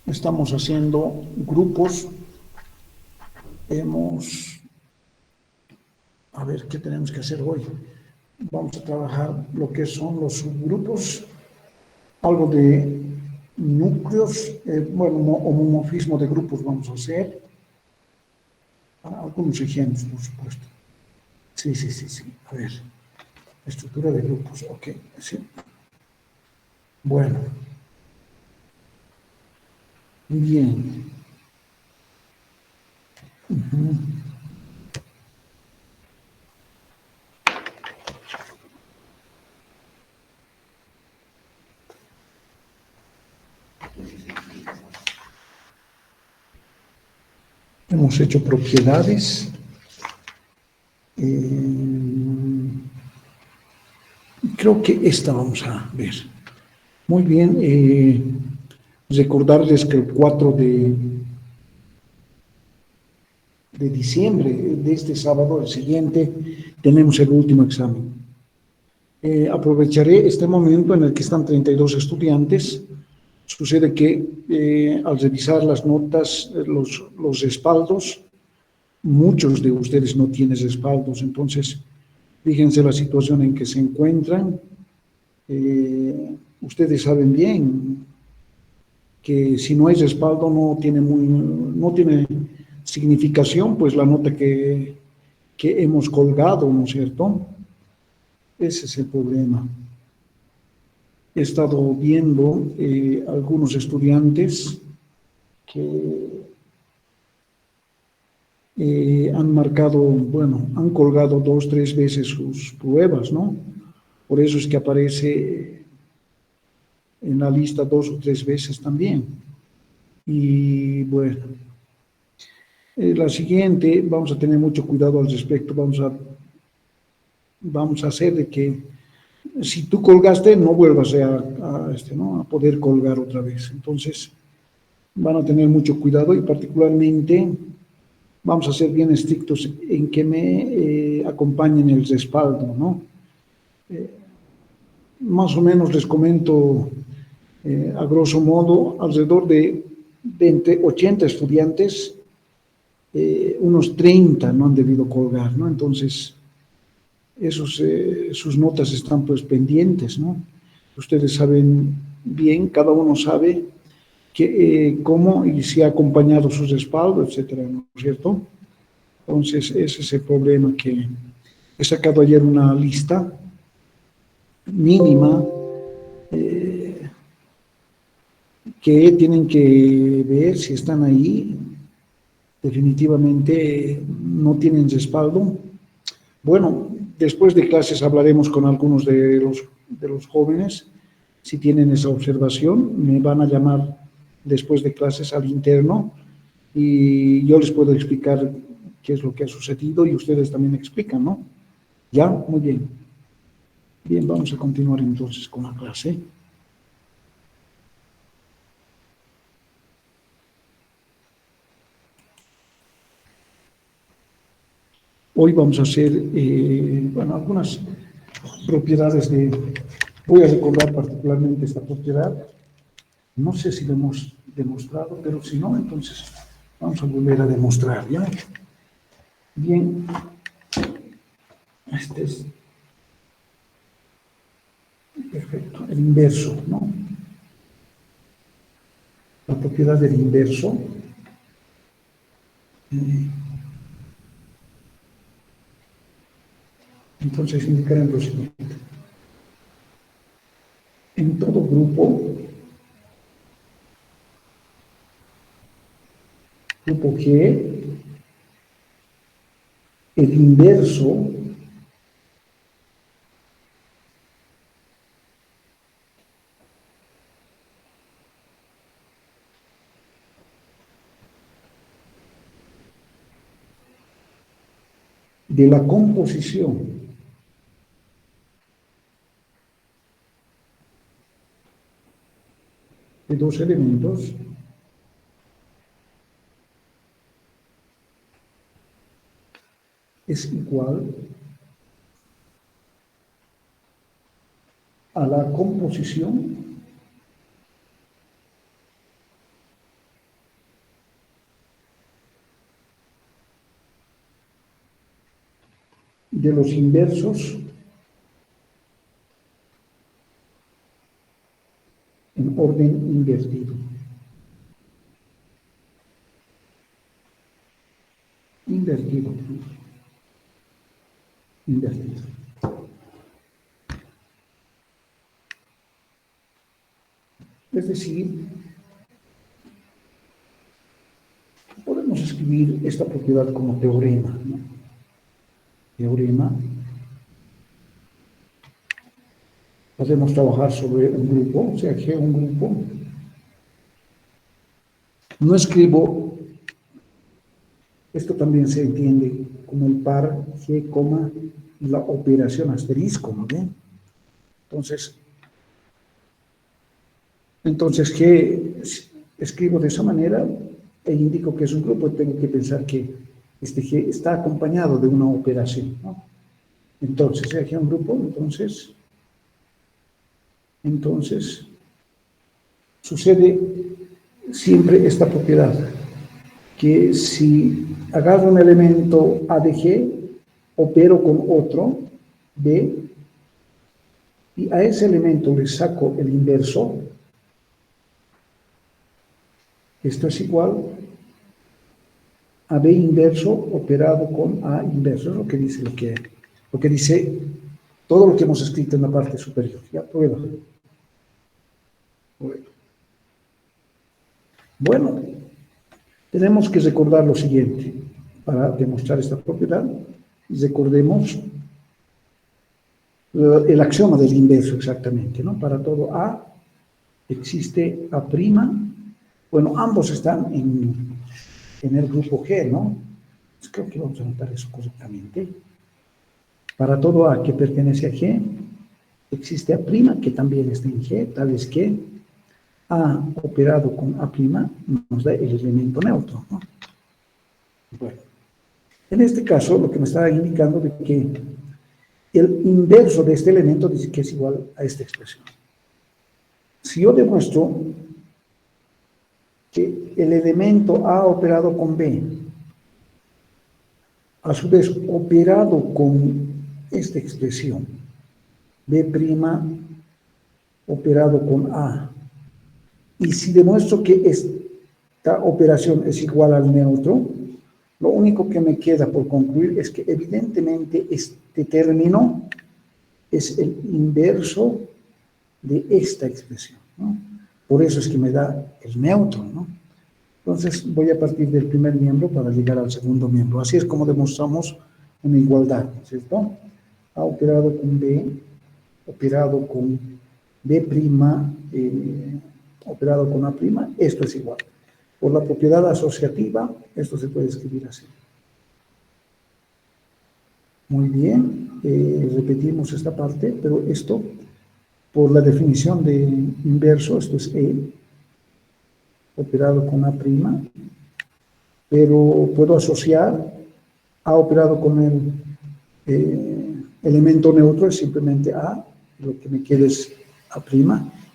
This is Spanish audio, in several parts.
Estamos haciendo grupos. A ver, ¿qué tenemos que hacer hoy? Vamos a trabajar lo que son los subgrupos, algo de núcleos, homomorfismo de grupos vamos a hacer. Algunos ejemplos, por supuesto. Sí. A ver, estructura de grupos, ok, sí. Bueno, bien. Hemos hecho propiedades. Creo que esta vamos a ver. Muy bien. Recordarles que el 4 de diciembre, de este sábado, el siguiente, tenemos el último examen. Aprovecharé este momento en el que están 32 estudiantes. Sucede que al revisar las notas, los respaldos, muchos de ustedes no tienen respaldos, entonces fíjense la situación en que se encuentran. Ustedes saben bien que si no hay respaldo no tiene significación, pues la nota que hemos colgado, ¿no es cierto? Ese es el problema. He estado viendo algunos estudiantes que han marcado, bueno, han colgado 2, 3 veces sus pruebas, ¿no? Por eso es que aparece en la lista 2 o 3 veces también. Y bueno, la siguiente, vamos a tener mucho cuidado al respecto, vamos a hacer de que si tú colgaste, no vuelvas ¿no? a poder colgar otra vez. Entonces, van a tener mucho cuidado y particularmente vamos a ser bien estrictos en que me acompañen el respaldo, ¿no? Más o menos les comento a grosso modo, alrededor de entre 80 estudiantes, unos 30 no han debido colgar, ¿no? Entonces, sus notas están pues pendientes, ¿no? Ustedes saben bien, cada uno sabe cómo y si ha acompañado su respaldo, etcétera, ¿no es cierto? Entonces, ese es el problema que he sacado ayer una lista mínima que tienen que ver si están ahí. Definitivamente no tienen respaldo. Bueno, después de clases hablaremos con algunos de los jóvenes. Si tienen esa observación, me van a llamar después de clases al interno y yo les puedo explicar qué es lo que ha sucedido y ustedes también explican, ¿no? Ya, muy bien. Bien, vamos a continuar entonces con la clase. Hoy vamos a hacer, algunas propiedades voy a recordar particularmente esta propiedad. No sé si lo hemos demostrado, pero si no, entonces vamos a volver a demostrar, ¿ya? Bien, este es perfecto, el inverso, ¿no? La propiedad del inverso. Entonces indicarán lo siguiente. En todo grupo G, el inverso de la composición de dos elementos es igual a la composición de los inversos en orden invertido. Invertido. Invertido. Es decir, podemos escribir esta propiedad como teorema, ¿no? Teorema. Podemos trabajar sobre un grupo, o sea, G un grupo. No escribo, esto también se entiende como el par G, coma, y la operación asterisco, ¿no ven? Entonces G escribo de esa manera e indico que es un grupo, tengo que pensar que este G está acompañado de una operación, ¿no? Entonces, G es un grupo, entonces sucede siempre esta propiedad, que si agarro un elemento A de G, opero con otro B, y a ese elemento le saco el inverso, esto es igual a B inverso operado con A inverso, es lo que dice, lo que dice todo lo que hemos escrito en la parte superior. ¿Ya? Prueba. Bueno, tenemos que recordar lo siguiente. Para demostrar esta propiedad, recordemos el axioma del inverso exactamente, ¿no? Para todo A existe A'. Bueno, ambos están en el grupo G, ¿no? Pues creo que vamos a anotar eso correctamente. Para todo A que pertenece a G, existe A' que también está en G, tal es que A operado con A' nos da el elemento neutro, ¿no? Bueno, en este caso lo que me está indicando de que el inverso de este elemento dice que es igual a esta expresión. Si yo demuestro que el elemento A operado con B, a su vez operado con esta expresión, B' operado con A, y si demuestro que esta operación es igual al neutro, lo único que me queda por concluir es que evidentemente este término es el inverso de esta expresión, ¿no? Por eso es que me da el neutro, ¿no? Entonces voy a partir del primer miembro para llegar al segundo miembro. Así es como demostramos una igualdad, ¿no es cierto? A operado con B, operado con B', operado con A', esto es igual. Por la propiedad asociativa, esto se puede escribir así. Muy bien, repetimos esta parte, pero esto, por la definición de inverso, esto es E, operado con A', pero puedo asociar A operado con el elemento neutro, es simplemente A, lo que me queda es A',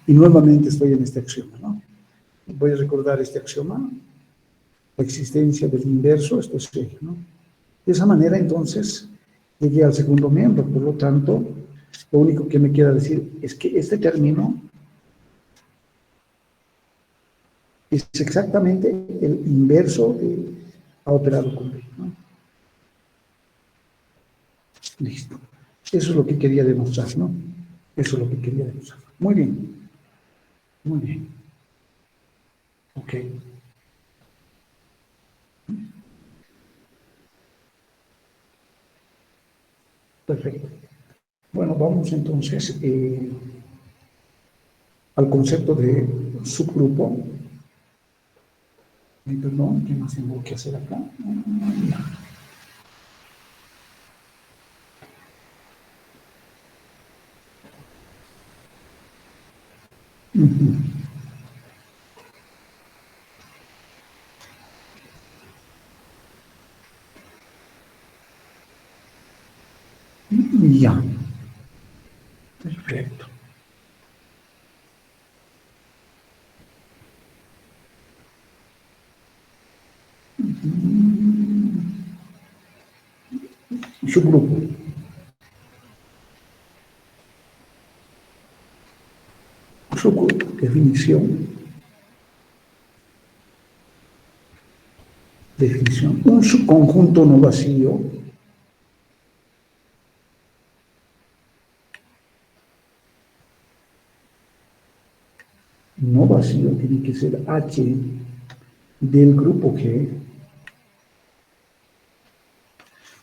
y nuevamente estoy en este axioma, ¿no? Voy a recordar este axioma, la existencia del inverso, esto es E, ¿no? De esa manera, entonces, llegué al segundo miembro, por lo tanto, lo único que me queda decir es que este término es exactamente el inverso de A operado con B, ¿no? Listo. Eso es lo que quería demostrar, ¿no? Eso es lo que quería demostrar. Muy bien. Muy bien. Ok. Perfecto. Bueno, vamos entonces al concepto de subgrupo. Perdón, ¿qué más tengo que hacer acá? Ya. Perfecto. Subgrupo. definición, un subconjunto no vacío tiene que ser H del grupo G.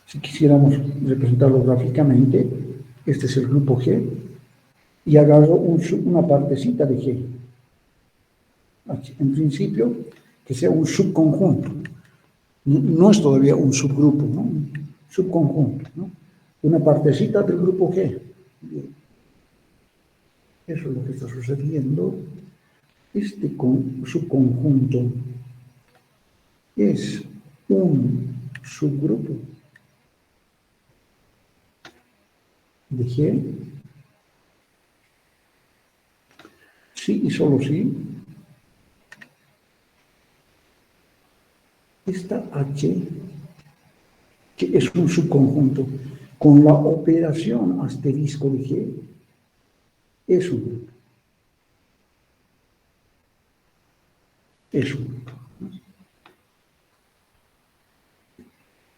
Si quisiéramos representarlo gráficamente, este es el grupo G, y agarro una partecita de G. En principio, que sea un subconjunto. No es todavía un subgrupo, ¿no? Un subconjunto, ¿no? Una partecita del grupo G. Bien. Eso es lo que está sucediendo. Este subconjunto es un subgrupo de G, sí y solo sí, esta H, que es un subconjunto, con la operación asterisco de G, es un grupo. Es un grupo.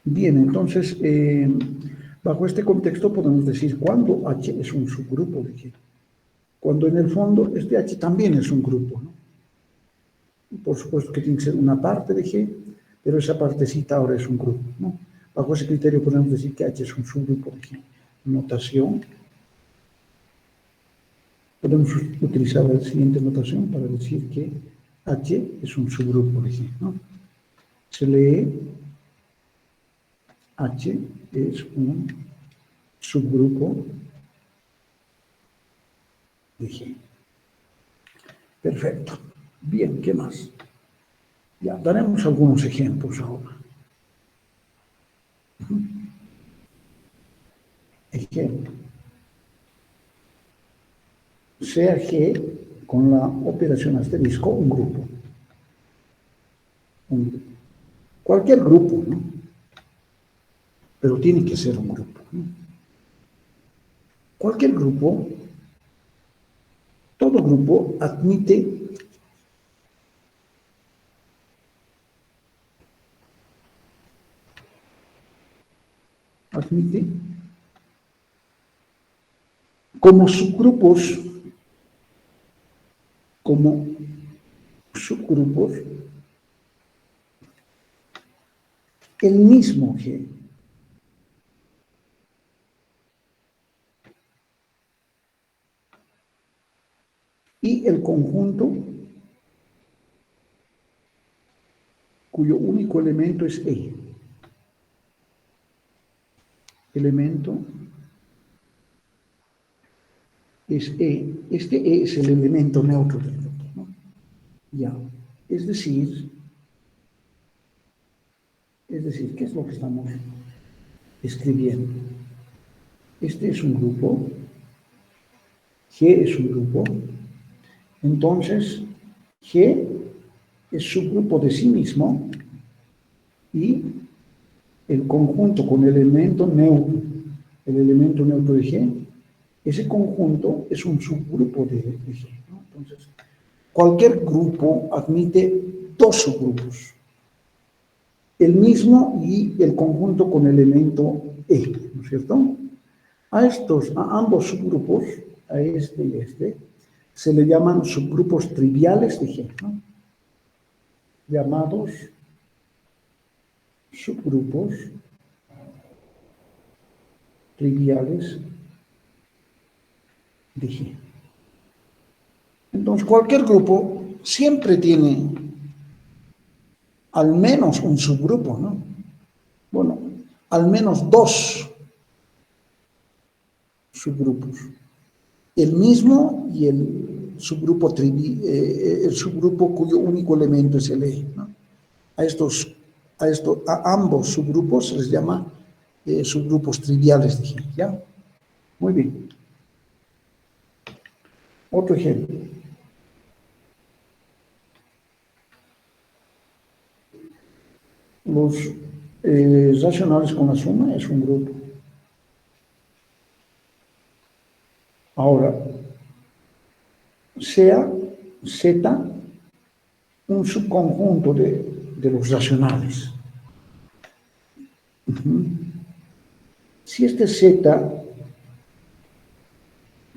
Bien, entonces, bajo este contexto podemos decir cuándo H es un subgrupo de G. Cuando en el fondo este H también es un grupo, ¿no? Por supuesto que tiene que ser una parte de G, pero esa partecita ahora es un grupo, ¿no? Bajo ese criterio podemos decir que H es un subgrupo de G. Notación. Podemos utilizar la siguiente notación para decir que H es un subgrupo de G, ¿no? Se lee H es un subgrupo de G. Perfecto. Bien, ¿qué más? Ya, daremos algunos ejemplos ahora. Ejemplo. Sea G con la operación asterisco un grupo. Un grupo. Cualquier grupo, ¿no? Pero tiene que ser un grupo, ¿no? Cualquier grupo, todo grupo admite como subgrupos el mismo G. Y el conjunto cuyo único elemento es E. Elemento es E. Este E es el elemento neutro del grupo, ¿no? Ya. Es decir, ¿qué es lo que estamos escribiendo? Este es un grupo, G es un grupo, entonces G es subgrupo de sí mismo y el conjunto con el elemento neutro de G, ese conjunto es un subgrupo de G, ¿no? Entonces, cualquier grupo admite dos subgrupos, el mismo y el conjunto con el elemento E, ¿no es cierto? A ambos subgrupos, a este y este, se le llaman subgrupos triviales de G, ¿no? Llamados subgrupos triviales de G. Entonces, cualquier grupo siempre tiene al menos un subgrupo, ¿no? Bueno, al menos dos subgrupos. El mismo y el subgrupo cuyo único elemento es el E, ¿no? A ambos subgrupos se les llama subgrupos triviales de G, ¿ya? Muy bien. Otro ejemplo. Los racionales con la suma es un grupo. Ahora, sea Z un subconjunto de los racionales. Si este Z,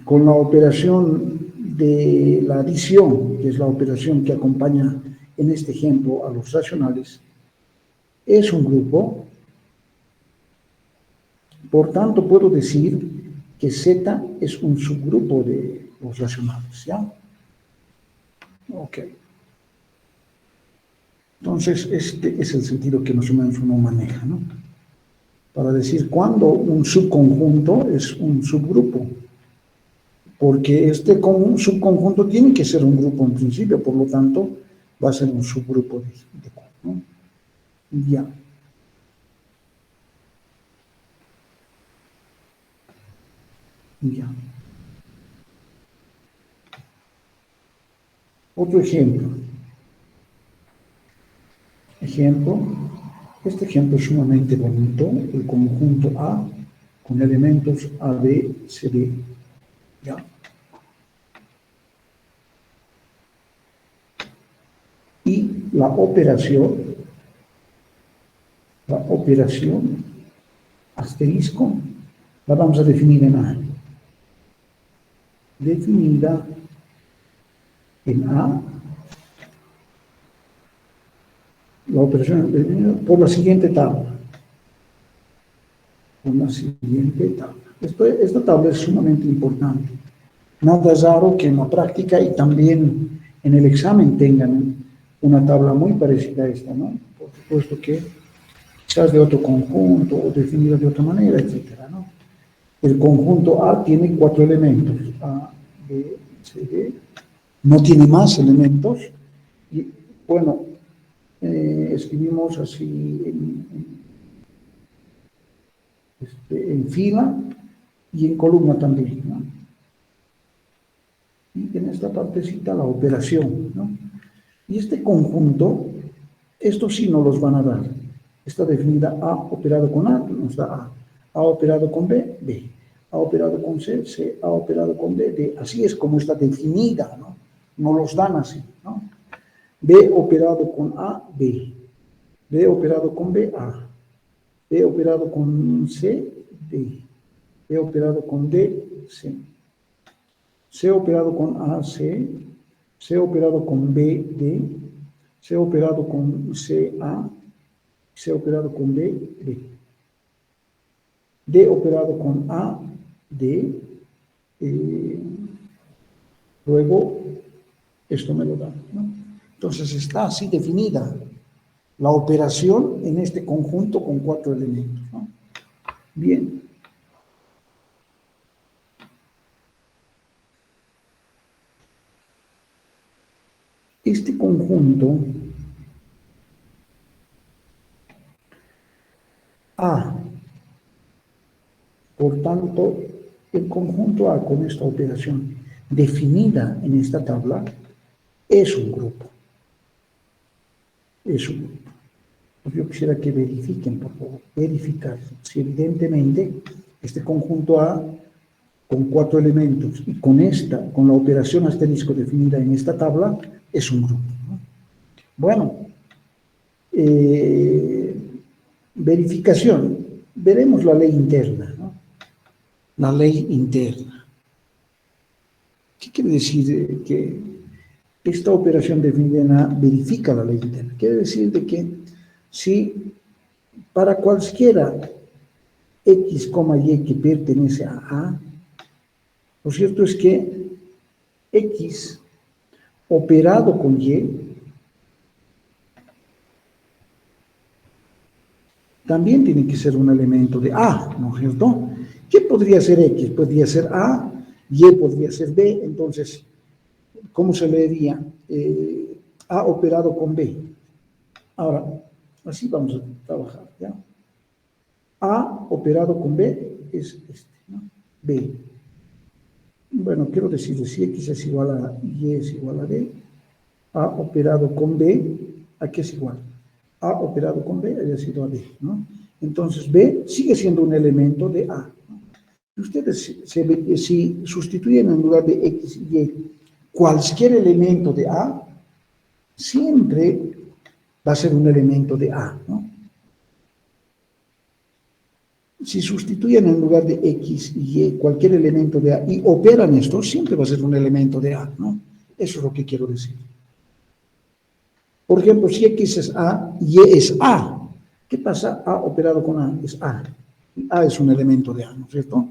con la operación de la adición, que es la operación que acompaña en este ejemplo a los racionales, es un grupo, por tanto puedo decir que Z es un subgrupo de los racionales, ¿ya? Ok. Entonces, este es el sentido que más o menos uno maneja, ¿no? Para decir cuándo un subconjunto es un subgrupo. Porque este subconjunto tiene que ser un grupo en principio, por lo tanto, va a ser un subgrupo de ¿no? Ya. Ya. Otro ejemplo. Este ejemplo es sumamente bonito, el conjunto A con elementos A, B, C, D. ¿Ya? Y la operación asterisco, la vamos a definir en A. Definida en A, la operación definida por la siguiente tabla. Esta tabla es sumamente importante. Nada es raro que en la práctica y también en el examen tengan una tabla muy parecida a esta, ¿no? Por supuesto que quizás de otro conjunto o definida de otra manera, etcétera, ¿no? El conjunto A tiene 4 elementos, A, B, C, D, no tiene más elementos, y bueno, escribimos así en fila y en columna también, ¿no? Y en esta partecita la operación, ¿no? Y este conjunto, estos sí nos los van a dar. Está definida A operado con A, nos da A. A operado con B, B. A operado con C, C. A operado con D, D. Así es como está definida, ¿no? Nos los dan así, ¿no? B operado con A, B. B operado con B, A. B operado con C, D. B operado con D, C. C operado con A, C. C operado con B, D. C operado con C, A. C operado con B, B. D operado con A, D. Luego, esto me lo da, ¿no? Entonces está así definida la operación en este conjunto con 4 elementos, ¿no? Bien. Este conjunto A, por tanto, el conjunto A con esta operación definida en esta tabla es un grupo. Es un grupo. Yo quisiera que verifiquen, por favor, verificar si evidentemente este conjunto A con 4 elementos y con la operación asterisco definida en esta tabla, es un grupo, ¿no? Bueno, verificación. Veremos la ley interna, ¿no? La ley interna. ¿Qué quiere decir que esta operación definida en A verifica la ley interna? Quiere decir de que si para cualquiera X, Y que pertenece a A, lo cierto es que X operado con Y también tiene que ser un elemento de A, ¿no es cierto? ¿Qué podría ser X? Podría ser A, Y podría ser B, entonces, ¿cómo se leería? A operado con B. Ahora, así vamos a trabajar, ¿ya? A operado con B es este, ¿no? B. Bueno, quiero decir, si X es igual a Y es igual a D, A operado con B, ¿a qué es igual? A operado con B haya sido a D, ¿no? Entonces, B sigue siendo un elemento de A, ¿no? Ustedes, si sustituyen en lugar de X y Y cualquier elemento de A siempre va a ser un elemento de A, ¿no? Si sustituyen en lugar de X y Y cualquier elemento de A y operan esto, siempre va a ser un elemento de A, ¿no? Eso es lo que quiero decir. Por ejemplo, si X es A, Y es A. ¿Qué pasa? A operado con A es A. A es un elemento de A, ¿no es cierto?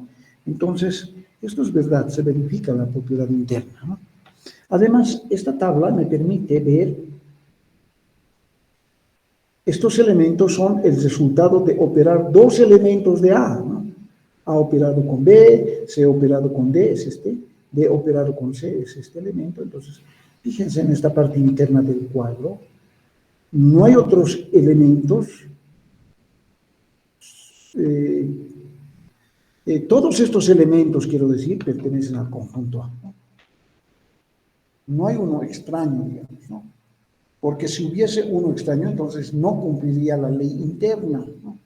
Entonces, esto es verdad, se verifica la propiedad interna, ¿no? Además, esta tabla me permite ver estos elementos son el resultado de operar dos elementos de A, ¿no? A operado con B, C operado con D es este, D operado con C es este elemento. Entonces, fíjense en esta parte interna del cuadro. No hay otros elementos. Todos estos elementos, quiero decir, pertenecen al conjunto A, ¿no? No hay uno extraño, digamos, ¿no? Porque si hubiese uno extraño, entonces no cumpliría la ley interna, ¿no?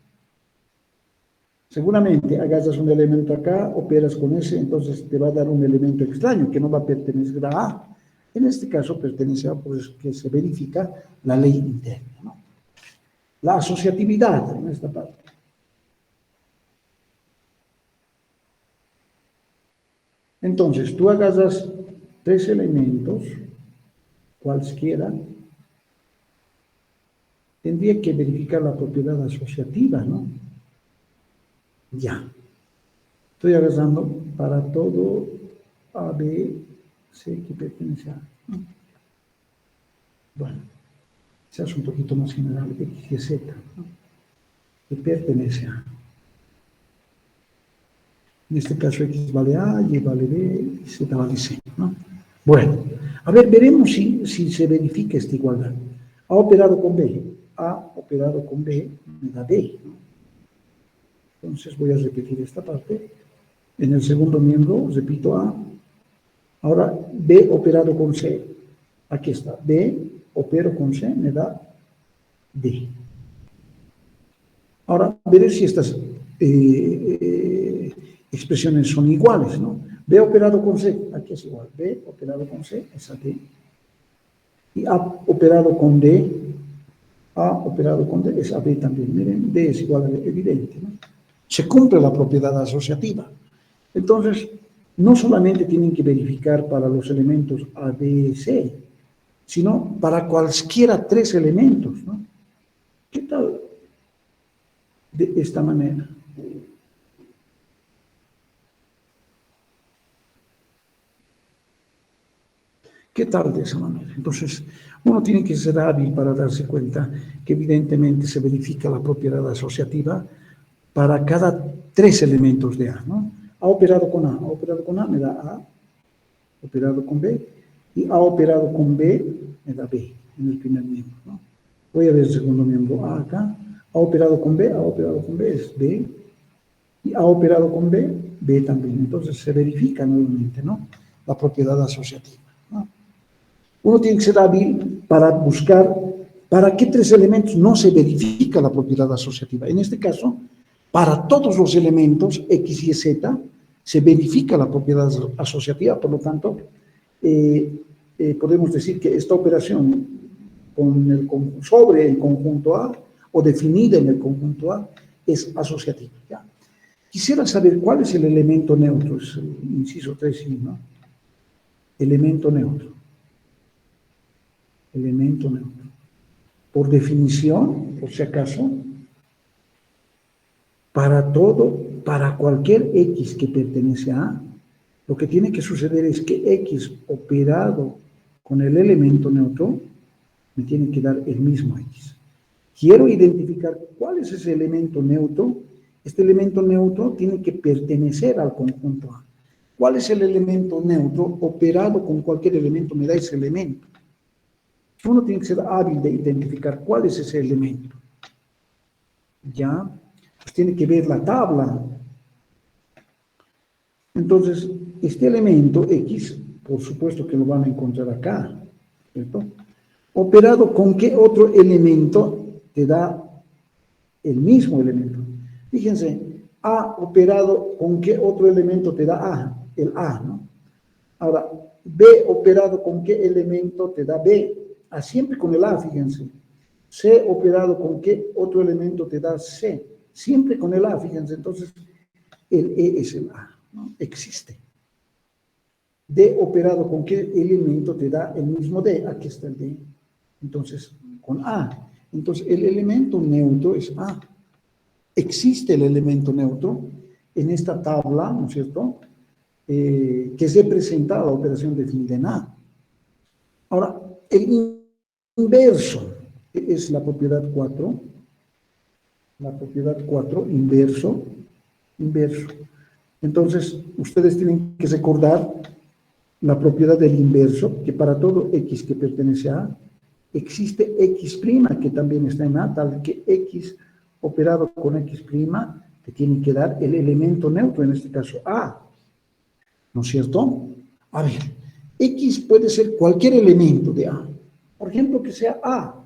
Seguramente agarras un elemento acá, operas con ese, entonces te va a dar un elemento extraño que no va a pertenecer a A. En este caso pertenece a A, pues que se verifica la ley interna, ¿no? La asociatividad en esta parte. Entonces, tú agarras tres elementos, cualesquiera, tendría que verificar la propiedad asociativa, ¿no? Ya. Estoy agarrando para todo A, B, C que pertenece a A, ¿no? Bueno, se hace un poquito más general, X y Z, ¿no? Que pertenece a. En este caso X vale A, Y vale B, y Z vale C, ¿no? Bueno, a ver, veremos si se verifica esta igualdad. A operado con B, A operado con B me da B, ¿no? Entonces voy a repetir esta parte. En el segundo miembro, repito A. Ahora, B operado con C. Aquí está. B opero con C me da D. Ahora, veré si estas expresiones son iguales, ¿no? B operado con C, aquí es igual. B operado con C es a D. Y A operado con D, A operado con D es a B también. Miren, D es igual a D, evidente, ¿no? Se cumple la propiedad asociativa. Entonces, no solamente tienen que verificar para los elementos A, B y C, sino para cualquiera tres elementos, ¿no? ¿Qué tal de esta manera? ¿Qué tal de esa manera? Entonces, uno tiene que ser hábil para darse cuenta que evidentemente se verifica la propiedad asociativa para cada tres elementos de A, ¿no? A operado con A me da A, operado con B, y A operado con B me da B en el primer miembro, ¿no? Voy a ver el segundo miembro A acá, A operado con B es B, y A operado con B, B también. Entonces se verifica nuevamente, ¿no? La propiedad asociativa, ¿no? Uno tiene que ser hábil para buscar para qué tres elementos no se verifica la propiedad asociativa. En este caso, para todos los elementos X, Y, Z, se verifica la propiedad asociativa, por lo tanto, podemos decir que esta operación sobre el conjunto A o definida en el conjunto A es asociativa, ¿ya? Quisiera saber cuál es el elemento neutro, es el inciso 3, ¿no? Elemento neutro. Elemento neutro. Por definición, por si acaso, para cualquier X que pertenece a A, lo que tiene que suceder es que X operado con el elemento neutro me tiene que dar el mismo X. Quiero identificar cuál es ese elemento neutro. Este elemento neutro tiene que pertenecer al conjunto A. ¿Cuál es el elemento neutro? Operado con cualquier elemento me da ese elemento. Uno tiene que ser hábil de identificar cuál es ese elemento. ¿Ya? Pues tiene que ver la tabla. Entonces, este elemento X, por supuesto que lo van a encontrar acá, ¿cierto? Operado con qué otro elemento te da el mismo elemento. Fíjense, A operado con qué otro elemento te da A, el A, ¿no? Ahora, B operado con qué elemento te da B. Siempre con el A, fíjense. C operado con qué otro elemento te da C. Siempre con el A, fíjense. Entonces, el E es el A, ¿no? Existe. D operado con qué elemento te da el mismo D. Aquí está el D. Entonces, con A. Entonces, el elemento neutro es A. Existe el elemento neutro en esta tabla, ¿no es cierto?, que representa la operación definida en A. Ahora, el inverso es la propiedad 4. La propiedad 4, inverso. Entonces, ustedes tienen que recordar la propiedad del inverso, que para todo X que pertenece a A, existe X', que también está en A, tal que X operado con X', te tiene que dar el elemento neutro, en este caso A. ¿No es cierto? A ver, X puede ser cualquier elemento de A. Por ejemplo, que sea A.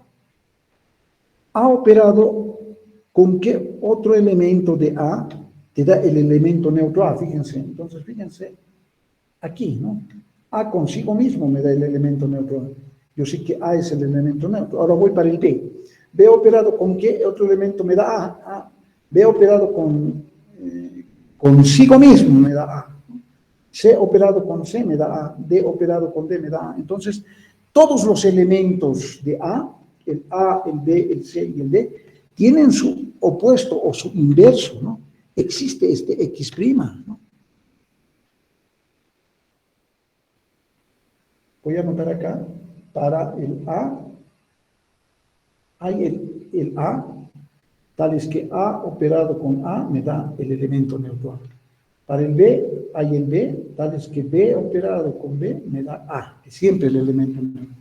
A operado con qué otro elemento de A te da el elemento neutro A, fíjense. Entonces, fíjense, aquí, ¿no? A consigo mismo me da el elemento neutro A. Yo sé que A es el elemento neutro. Ahora voy para el B. B operado con qué otro elemento me da A. B operado consigo mismo me da A. C operado con C me da A. D operado con D me da A. Entonces, todos los elementos de A, el A, el B, el C y el D, tienen su opuesto o su inverso, ¿no? Existe este X', ¿no? Voy a anotar acá, para el A, hay el A, tal es que A operado con A me da el elemento neutro A. Para el B, hay el B, tal es que B operado con B me da A, que siempre el elemento neutro.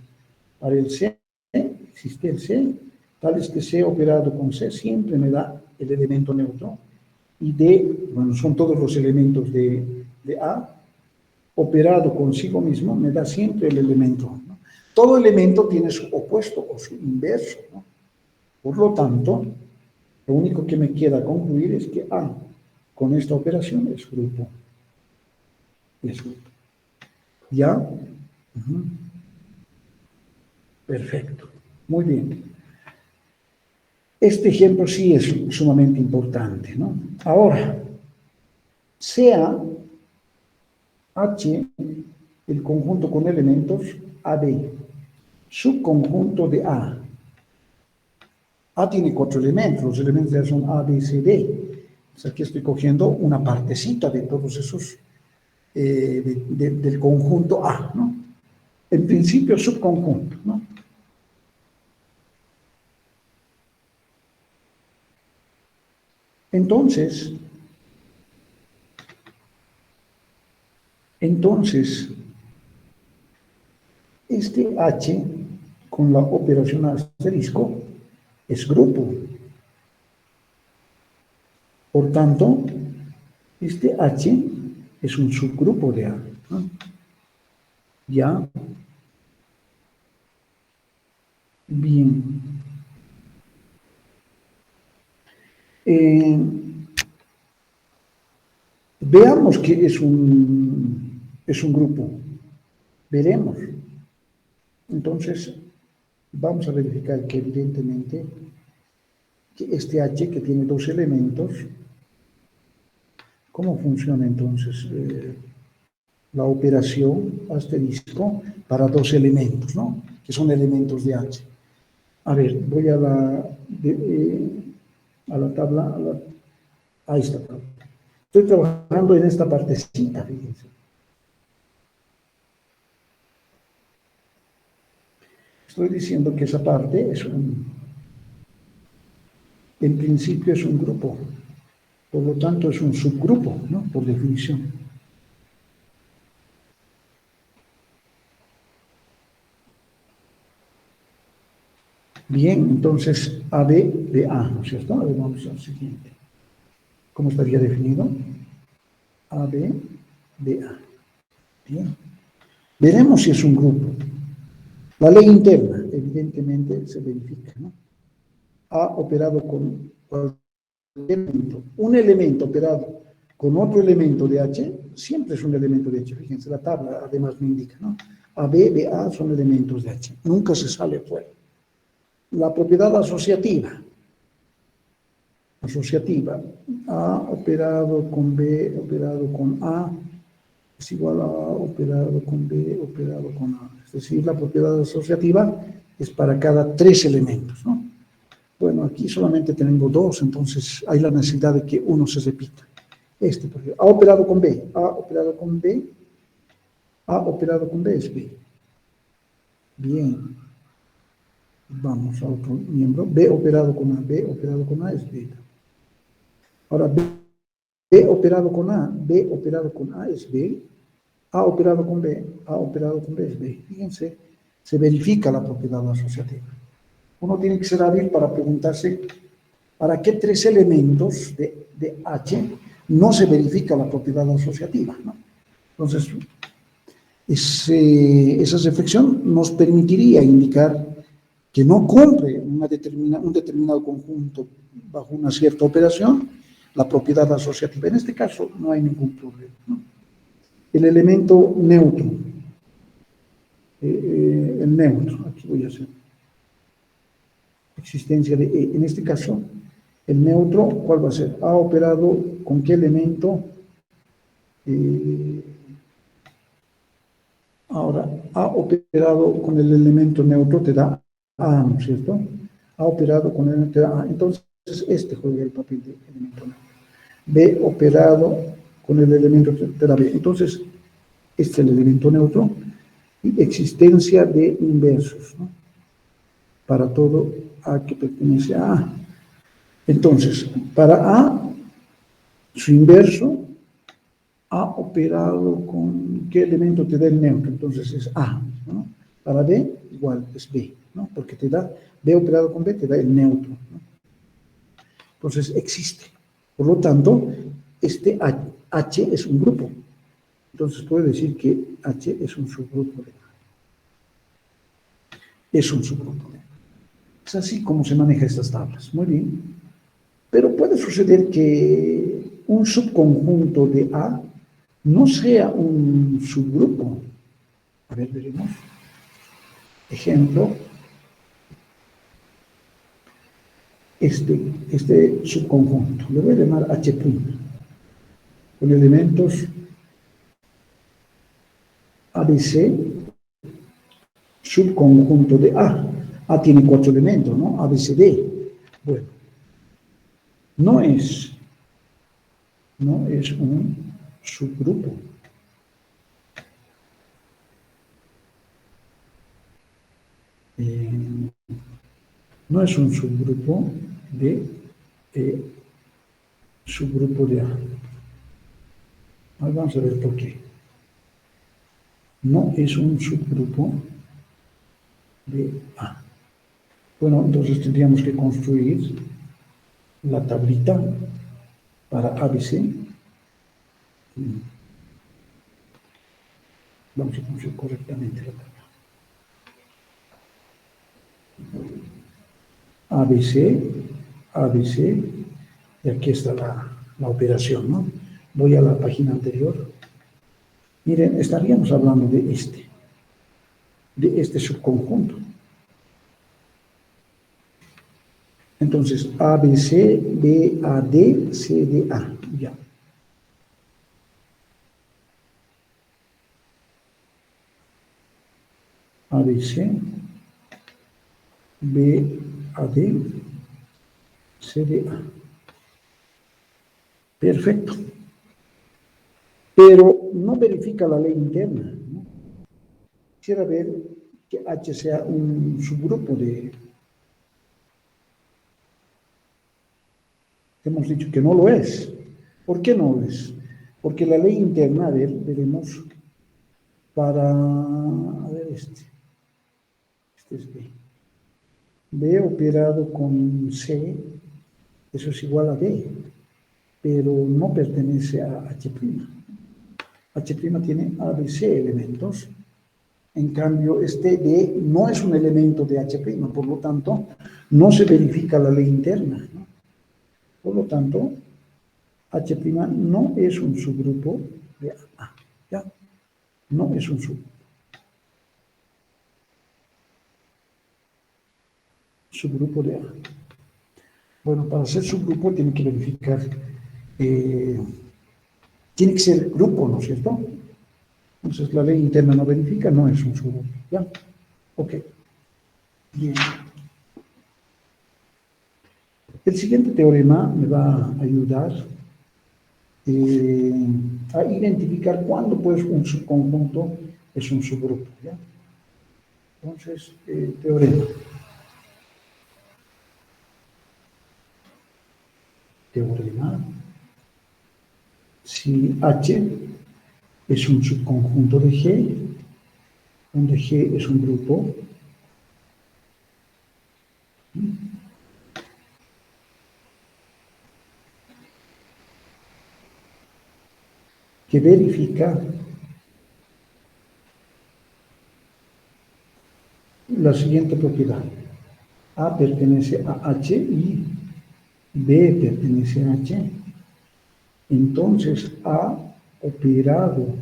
Para el C, existe el C, tal es que C operado con C siempre me da el elemento neutro. Y D, bueno, son todos los elementos de A, operado consigo mismo, me da siempre el elemento, ¿no? Todo elemento tiene su opuesto o su inverso, ¿no? Por lo tanto, lo único que me queda concluir es que A, con esta operación, es grupo. Es grupo. ¿Ya? Perfecto. Muy bien. Este ejemplo sí es sumamente importante, ¿no? Ahora, sea H el conjunto con elementos AB, subconjunto de A. A tiene 4 elementos, los elementos ya son A, B, C, D. Entonces aquí estoy cogiendo una partecita de todos esos, del conjunto A, ¿no? En principio, subconjunto, ¿no? Entonces, este H con la operación asterisco es grupo. Por tanto, este H es un subgrupo de A, ¿no? ¿Ya? Bien. Veamos que es un grupo. Veremos. Entonces, vamos a verificar que evidentemente que este H que tiene 2 elementos, ¿cómo funciona entonces la operación asterisco para 2 elementos, ¿no? Que son elementos de H. A ver, voy a la tabla, a esta tabla. Estoy trabajando en esta partecita, fíjense. Estoy diciendo que esa parte es en principio es un grupo, por lo tanto es un subgrupo, ¿no? Por definición. Bien, entonces AB de A, ¿no es cierto? A ver, vamos al siguiente. ¿Cómo estaría definido? AB de A. Bien. Veremos si es un grupo. La ley interna, evidentemente, se verifica, ¿no? A operado con cualquier elemento. Un elemento operado con otro elemento de H siempre es un elemento de H. Fíjense, la tabla además me indica, ¿no? AB, BA son elementos de H. Nunca se sale fuera. La propiedad asociativa. Asociativa. A operado con B operado con A es igual a operado con B operado con A. Es decir, la propiedad asociativa es para cada 3 elementos, ¿no? Bueno, aquí solamente tengo 2, entonces hay la necesidad de que uno se repita. Por ejemplo, A operado con B, A operado con B, A operado con B es B. Bien. Vamos a otro miembro. B operado con A, B operado con A es beta. Ahora, B operado con A, B operado con A es B. A operado con B, A operado con B es B. Fíjense, se verifica la propiedad asociativa. Uno tiene que ser hábil para preguntarse para qué 3 elementos de H no se verifica la propiedad asociativa, ¿no? Entonces, esa reflexión nos permitiría indicar que no cumple un determinado conjunto bajo una cierta operación la propiedad asociativa. En este caso no hay ningún problema, ¿no? El elemento neutro. El neutro, aquí voy a hacer existencia de E. En este caso, el neutro, ¿cuál va a ser? A operado con qué elemento. Ahora, A operado con el elemento neutro te da A, ¿no es cierto? A operado con el elemento te da A. Entonces, este juega el papel de elemento neutro. B operado con el elemento te da B. Entonces, este es el elemento neutro y existencia de inversos, ¿no? Para todo A que pertenece a A. Entonces, para A, su inverso, A operado con qué elemento te da el neutro, entonces es A, ¿no? Para B, igual, es B, ¿no? Porque te da, B operado con B te da el neutro, ¿no? Entonces, existe. Por lo tanto, este H es un grupo. Entonces, puedo decir que H es un subgrupo de A. Es un subgrupo de A. Es así como se manejan estas tablas. Muy bien. Pero puede suceder que un subconjunto de A no sea un subgrupo. A ver, veremos. Ejemplo. Este subconjunto. Le voy a llamar H'. Con elementos ABC, subconjunto de A. A tiene 4 elementos, ¿no? ABCD. Bueno, no es un subgrupo. No es un subgrupo de A. Ahora vamos a ver por qué. No es un subgrupo de A. Bueno, entonces tendríamos que construir la tablita para ABC. Vamos a construir correctamente la tabla. ABC, y aquí está la operación, ¿no? Voy a la página anterior. Miren, estaríamos hablando de este subconjunto. Entonces, ABC, BAD, CDA, ya. ABC, BAD, CDA. Perfecto. Pero no verifica la ley interna, ¿no? Quisiera ver que H sea un subgrupo de... Hemos dicho que no lo es. ¿Por qué no lo es? Porque la ley interna, a ver, veremos para... A ver, este es B. B operado con C, eso es igual a D, pero no pertenece a H'. H' tiene ABC elementos. En cambio, este D no es un elemento de H', por lo tanto, no se verifica la ley interna, ¿no? Por lo tanto, H' no es un subgrupo de A, ¿ya? No es un subgrupo. Subgrupo de A. Bueno, para ser subgrupo tiene que verificar, tiene que ser grupo, ¿no es cierto? Entonces la ley interna no verifica, no es un subgrupo, ¿ya? Ok. Bien. El siguiente teorema me va a ayudar a identificar cuándo pues un subconjunto es un subgrupo, ¿ya? Entonces, teorema. Teorema. Si H es un subconjunto de G, donde G es un grupo, que verifica la siguiente propiedad. A pertenece a H y B pertenece a H. Entonces, A operado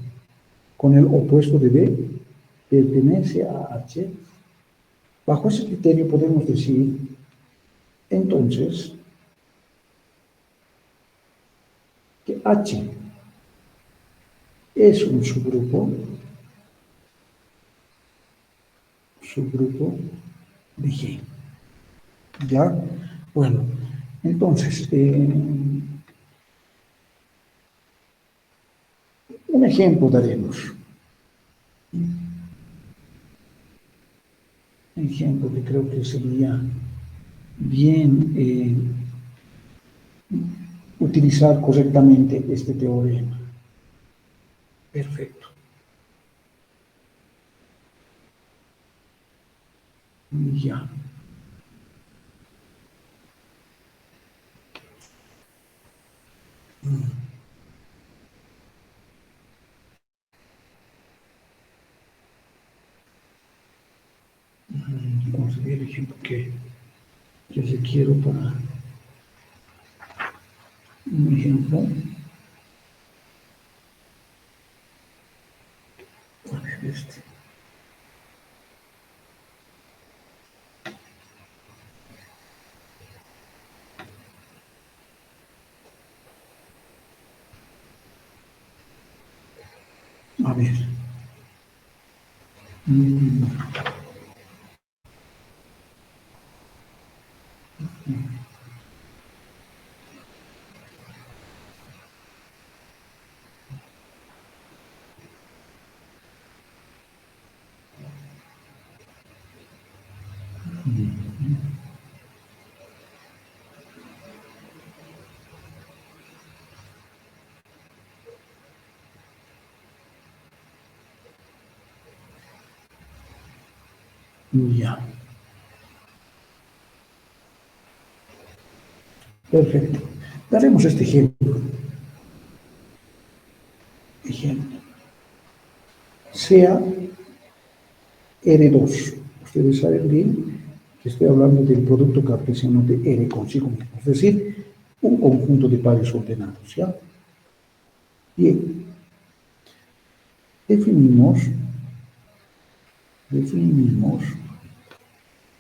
con el opuesto de B pertenece a H. Bajo ese criterio podemos decir, entonces, que H es un subgrupo de G. ¿Ya? Bueno, entonces, un ejemplo daremos. Un ejemplo que creo que sería bien utilizar correctamente este teorema. Perfecto. Ya. Vamos a ver el ejemplo que requiero para un ejemplo. A ver, este. A ver. Ya. Perfecto. Daremos este ejemplo. Sea R2. Ustedes saben bien que estoy hablando del producto cartesiano de R consigo mismo, es decir, un conjunto de pares ordenados, ¿ya? Bien. Definimos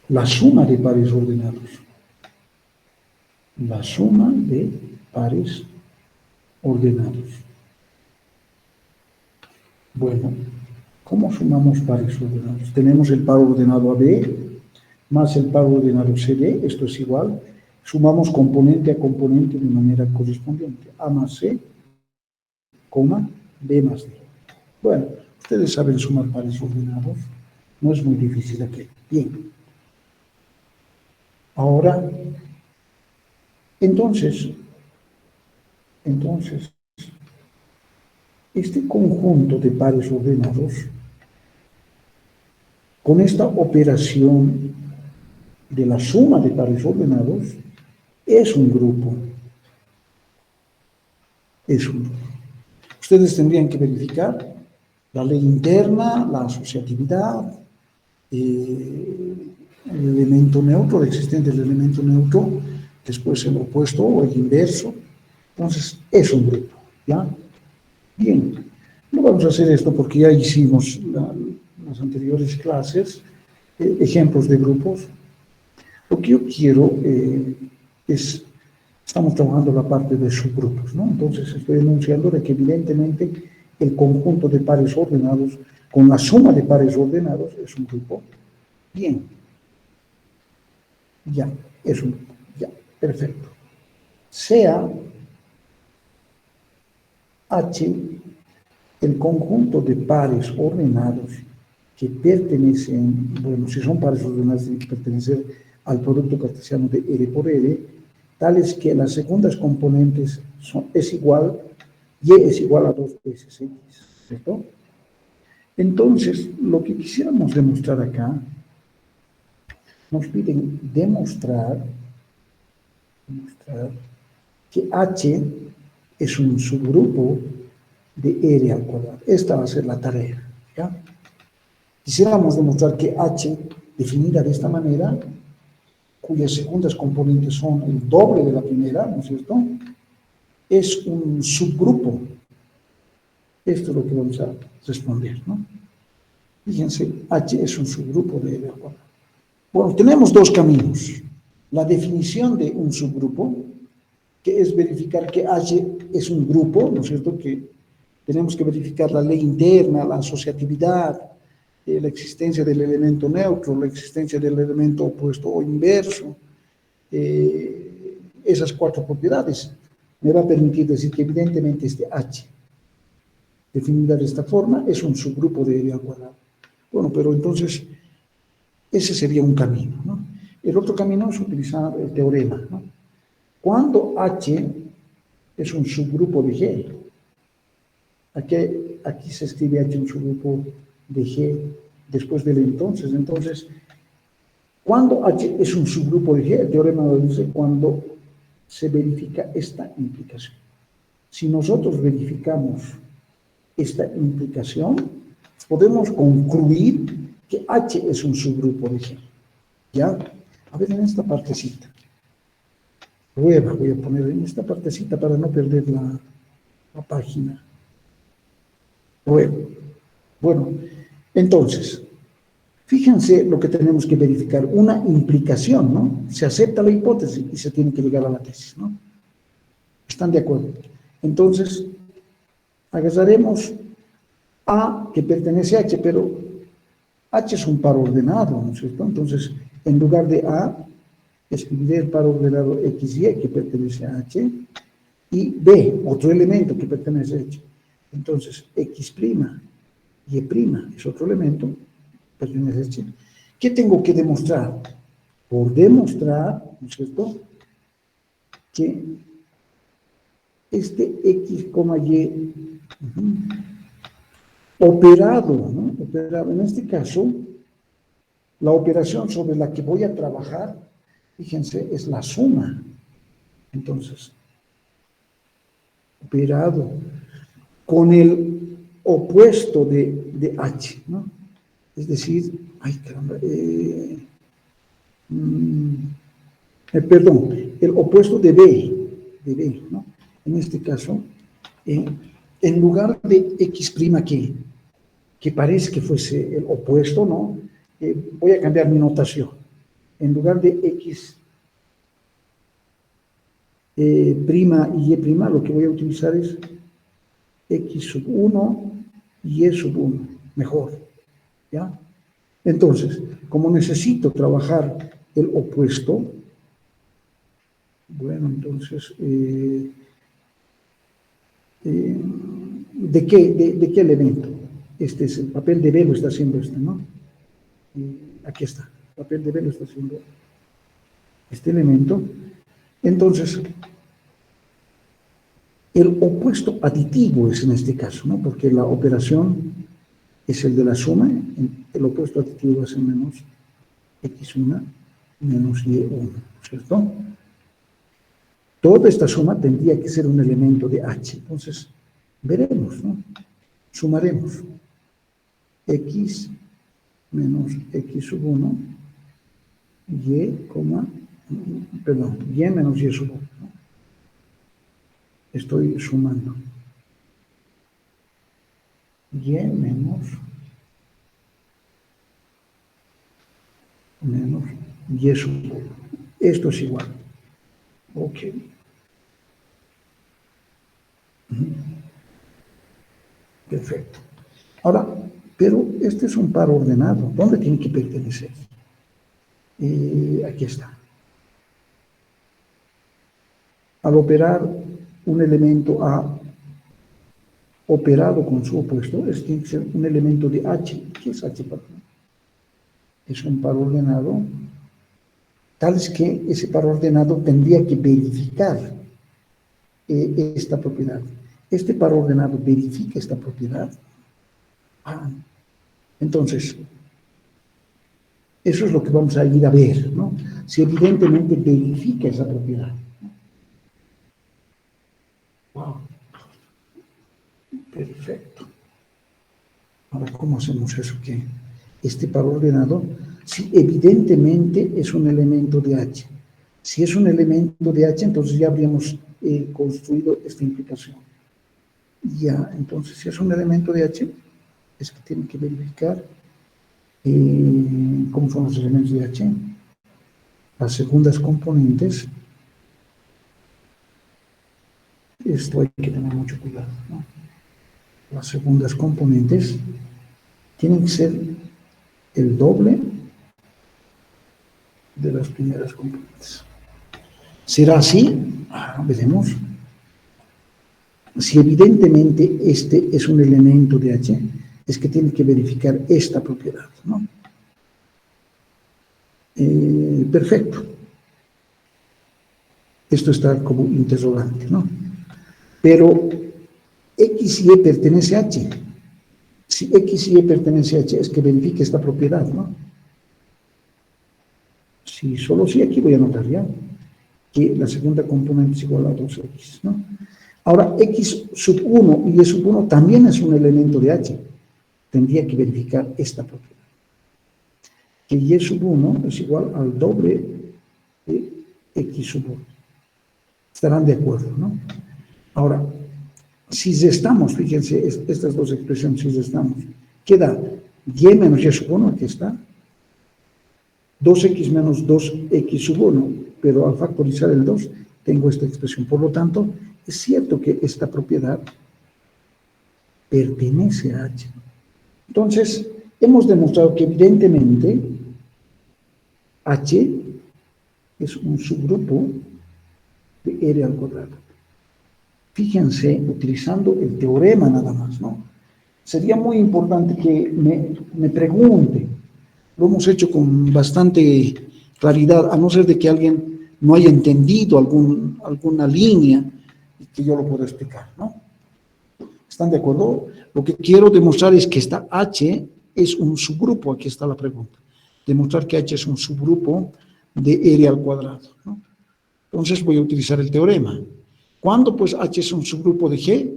la suma de pares ordenados. La suma de pares ordenados. Bueno, ¿cómo sumamos pares ordenados? Tenemos el par ordenado AB más el par ordenado CD, esto es igual. Sumamos componente a componente de manera correspondiente. A más C, coma, B más D. Bueno, ustedes saben sumar pares ordenados. No es muy difícil aquí. Bien. Ahora, entonces, este conjunto de pares ordenados, con esta operación de la suma de pares ordenados, es un grupo. Es un grupo. Ustedes tendrían que verificar la ley interna, la asociatividad, el elemento neutro, la existencia del elemento neutro, después el opuesto o el inverso. Entonces, es un grupo, ¿ya? Bien, No vamos a hacer esto porque ya hicimos las anteriores clases, ejemplos de grupos. Lo que yo quiero es, estamos trabajando la parte de subgrupos, ¿no? Entonces estoy enunciando de que evidentemente el conjunto de pares ordenados con la suma de pares ordenados es un grupo. Bien, ya, es un grupo, ya, perfecto. Sea H el conjunto de pares ordenados que pertenecen, bueno, si son pares ordenados, tienen que pertenecer al producto cartesiano de R por R, tales que las segundas componentes es igual, Y es igual a 2 veces X, ¿cierto? Entonces, lo que quisiéramos demostrar acá, nos piden demostrar que H es un subgrupo de R al cuadrado. Esta va a ser la tarea, ¿ya? Quisiéramos demostrar que H, definida de esta manera, cuyas segundas componentes son el doble de la primera, ¿no es cierto?, es un subgrupo. Esto es lo que vamos a responder, ¿no? Fíjense, H es un subgrupo de R al cuadrado. Bueno, tenemos dos caminos. La definición de un subgrupo, que es verificar que H es un grupo, ¿no es cierto?, que tenemos que verificar la ley interna, la asociatividad, la existencia del elemento neutro, la existencia del elemento opuesto o inverso, esas cuatro propiedades me va a permitir decir que evidentemente este H, definida de esta forma, es un subgrupo de R al cuadrado. Bueno, pero entonces, ese sería un camino, ¿no? El otro camino es utilizar el teorema, ¿no? Cuando H es un subgrupo de G, aquí se escribe H un subgrupo de G después del entonces, cuando H es un subgrupo de G, el teorema lo dice cuando se verifica esta implicación. Si nosotros verificamos esta implicación, podemos concluir que H es un subgrupo de G. ¿Ya? A ver, en esta partecita. Voy a poner en esta partecita para no perder la página. Luego. Bueno, entonces, fíjense lo que tenemos que verificar, una implicación, ¿no? Se acepta la hipótesis y se tiene que llegar a la tesis, ¿no? ¿Están de acuerdo? Entonces, agarraremos A, que pertenece a H, pero H es un par ordenado, ¿no es cierto? Entonces, en lugar de A, escribiré el par ordenado XY, que pertenece a H, y B, otro elemento que pertenece a H. Entonces, X', Y' es otro elemento, pertenece a H. ¿Qué tengo que demostrar? Por demostrar, ¿no es cierto?, que este X, Y, operado, ¿no? Operado, en este caso, la operación sobre la que voy a trabajar, fíjense, es la suma. Entonces, operado con el opuesto de H, ¿no? Es decir, ay caramba, perdón, el opuesto de B, ¿no? En este caso, en lugar de X' que parece que fuese el opuesto, ¿no? Voy a cambiar mi notación. En lugar de X' y Y', lo que voy a utilizar es X'1 y Y'1, mejor, ¿ya? Entonces, como necesito trabajar el opuesto, bueno, entonces, ¿de qué elemento? Este es el papel de B, lo está haciendo este, ¿no? Aquí está, el papel de B lo está haciendo este elemento. Entonces, el opuesto aditivo es en este caso, ¿no? Porque la operación es el de la suma, el opuesto aditivo va a ser menos X1 menos Y1, ¿cierto? Toda esta suma tendría que ser un elemento de H. Entonces, veremos, ¿no? Sumaremos X menos X1, Y, perdón, Y menos Y1, ¿no? Estoy sumando. y menos y sub 1. Esto es igual. Ok. Perfecto. Ahora, pero este es un par ordenado. ¿Dónde tiene que pertenecer? Aquí está. Al operar un elemento A operado con su opuesto, es tiene que ser un elemento de H. ¿Qué es H para mí? Es un par ordenado, tal es que ese par ordenado tendría que verificar esta propiedad. Este par ordenado verifica esta propiedad. Entonces, eso es lo que vamos a ir a ver, ¿no? Si evidentemente verifica esa propiedad. Wow. Perfecto. Ahora, ¿cómo hacemos eso? Que este par ordenado, si evidentemente es un elemento de H. Si es un elemento de H, entonces ya habríamos construido esta implicación. Ya, entonces, si es un elemento de H, es que tiene que verificar cómo son los elementos de H. Las segundas componentes, esto hay que tener mucho cuidado, ¿no? Las segundas componentes tienen que ser el doble de las primeras componentes. ¿Será así? Veremos. Si evidentemente este es un elemento de H, es que tiene que verificar esta propiedad, ¿no? Perfecto. Esto está como interrogante, ¿no? Pero X y E pertenece a H. Si X y E pertenece a H, es que verifique esta propiedad, ¿no? Si solo si aquí voy a anotar ya que la segunda componente es igual a 2X, ¿no? Ahora, X sub 1 y E sub 1 también es un elemento de H. Tendría que verificar esta propiedad. Que Y sub 1 es igual al doble de X sub 1. Estarán de acuerdo, ¿no? Ahora, si restamos, fíjense, estas dos expresiones, si restamos, queda Y menos Y sub 1, aquí está, 2X menos 2X sub 1, pero al factorizar el 2, tengo esta expresión. Por lo tanto, es cierto que esta propiedad pertenece a H. Entonces, hemos demostrado que evidentemente H es un subgrupo de R al cuadrado. Fíjense, utilizando el teorema nada más, ¿no? Sería muy importante que me pregunte. Lo hemos hecho con bastante claridad, a no ser de que alguien no haya entendido alguna línea y que yo lo pueda explicar, ¿no? ¿Están de acuerdo? Lo que quiero demostrar es que esta H es un subgrupo, aquí está la pregunta. Demostrar que H es un subgrupo de R al cuadrado, ¿no? Entonces voy a utilizar el teorema. ¿Cuándo pues H es un subgrupo de G?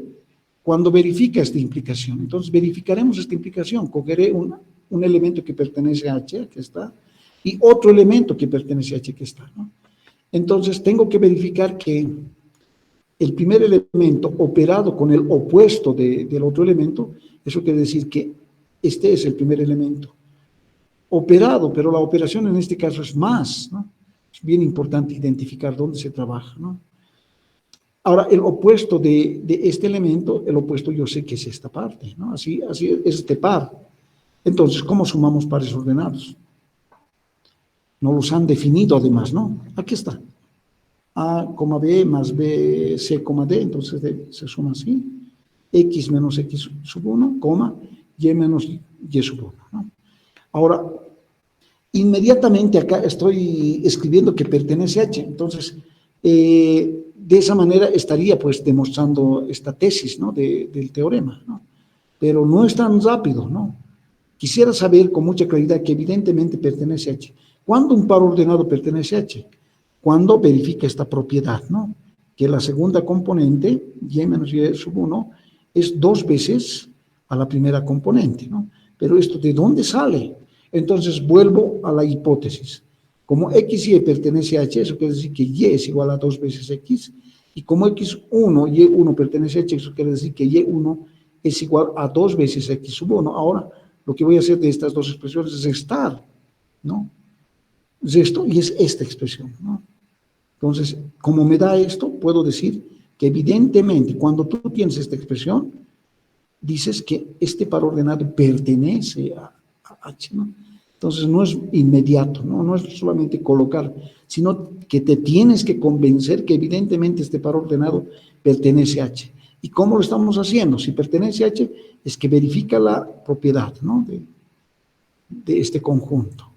Cuando verifica esta implicación. Entonces verificaremos esta implicación. Cogeré un elemento que pertenece a H, que está, y otro elemento que pertenece a H, que está, ¿no? Entonces tengo que verificar que el primer elemento operado con el opuesto del otro elemento, eso quiere decir que este es el primer elemento operado, pero la operación en este caso es más, ¿no? Es bien importante identificar dónde se trabaja, ¿no? Ahora, el opuesto de este elemento, el opuesto yo sé que es esta parte, ¿no? Así es este par. Entonces, ¿cómo sumamos pares ordenados? No los han definido además, ¿no? Aquí está. A, B más B, C, D, entonces se suma así. X menos X sub 1, Y menos Y sub 1, ¿no? Ahora, inmediatamente acá estoy escribiendo que pertenece a H, entonces, de esa manera estaría pues demostrando esta tesis, ¿no? del teorema, ¿no? Pero no es tan rápido, ¿no? Quisiera saber con mucha claridad que evidentemente pertenece a H. ¿Cuándo un par ordenado pertenece a H? Cuando verifica esta propiedad, ¿no? Que la segunda componente, Y menos Y sub 1, es 2 veces a la primera componente, ¿no? Pero ¿esto de dónde sale? Entonces vuelvo a la hipótesis. Como X y Y pertenece a H, eso quiere decir que Y es igual a 2 veces X, y como X1, Y1 pertenece a H, eso quiere decir que Y1 es igual a 2 veces X sub 1. Ahora, lo que voy a hacer de estas dos expresiones es restar, ¿no? Esto y es esta expresión, ¿no? Entonces, como me da esto, puedo decir que evidentemente cuando tú tienes esta expresión, dices que este par ordenado pertenece a H, ¿no? Entonces no es inmediato, ¿no? No es solamente colocar, sino que te tienes que convencer que evidentemente este par ordenado pertenece a H. ¿Y cómo lo estamos haciendo? Si pertenece a H, es que verifica la propiedad, ¿no? de este conjunto.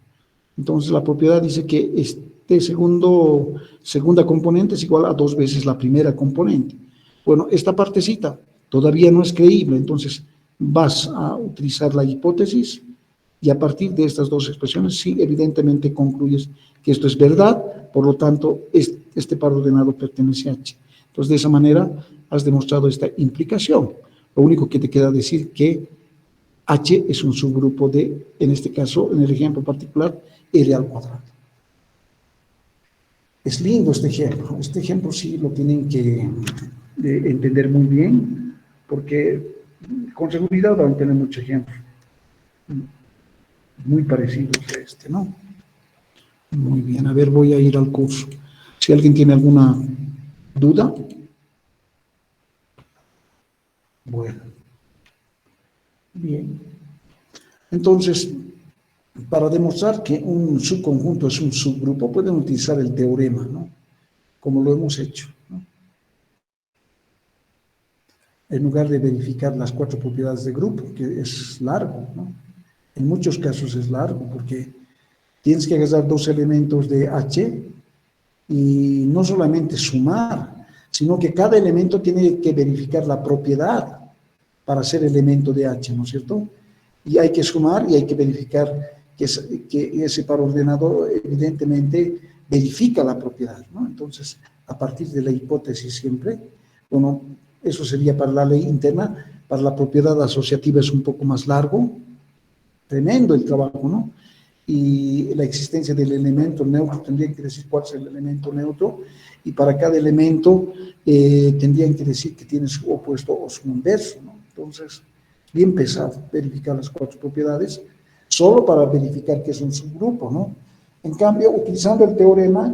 Entonces la propiedad dice que este segunda componente es igual a 2 veces la primera componente. Bueno, esta partecita todavía no es creíble, entonces vas a utilizar la hipótesis y a partir de estas dos expresiones sí evidentemente concluyes que esto es verdad, por lo tanto este par ordenado pertenece a H. Entonces de esa manera has demostrado esta implicación. Lo único que te queda decir que H es un subgrupo de, en este caso, en el ejemplo particular, R al cuadrado. Es lindo este ejemplo. Este ejemplo sí lo tienen que entender muy bien, porque con seguridad van a tener muchos ejemplos muy parecidos a este, ¿no? Muy bien, a ver, voy a ir al curso. Si alguien tiene alguna duda. Bueno, bien. Entonces, para demostrar que un subconjunto es un subgrupo, pueden utilizar el teorema, ¿no? Como lo hemos hecho, ¿no? En lugar de verificar las 4 propiedades de grupo, que es largo, ¿no? En muchos casos es largo, porque tienes que agarrar 2 elementos de H y no solamente sumar, sino que cada elemento tiene que verificar la propiedad para ser elemento de H, ¿no es cierto? Y hay que sumar y hay que verificar que ese par ordenado evidentemente verifica la propiedad, ¿no? Entonces, a partir de la hipótesis siempre, bueno, eso sería para la ley interna, para la propiedad asociativa es un poco más largo, tremendo el trabajo, ¿no? Y la existencia del elemento neutro, tendrían que decir cuál es el elemento neutro, y para cada elemento tendrían que decir que tiene su opuesto o su inverso, ¿no? Entonces, bien pesado verificar las 4 propiedades, solo para verificar que es un subgrupo, ¿no? En cambio, utilizando el teorema,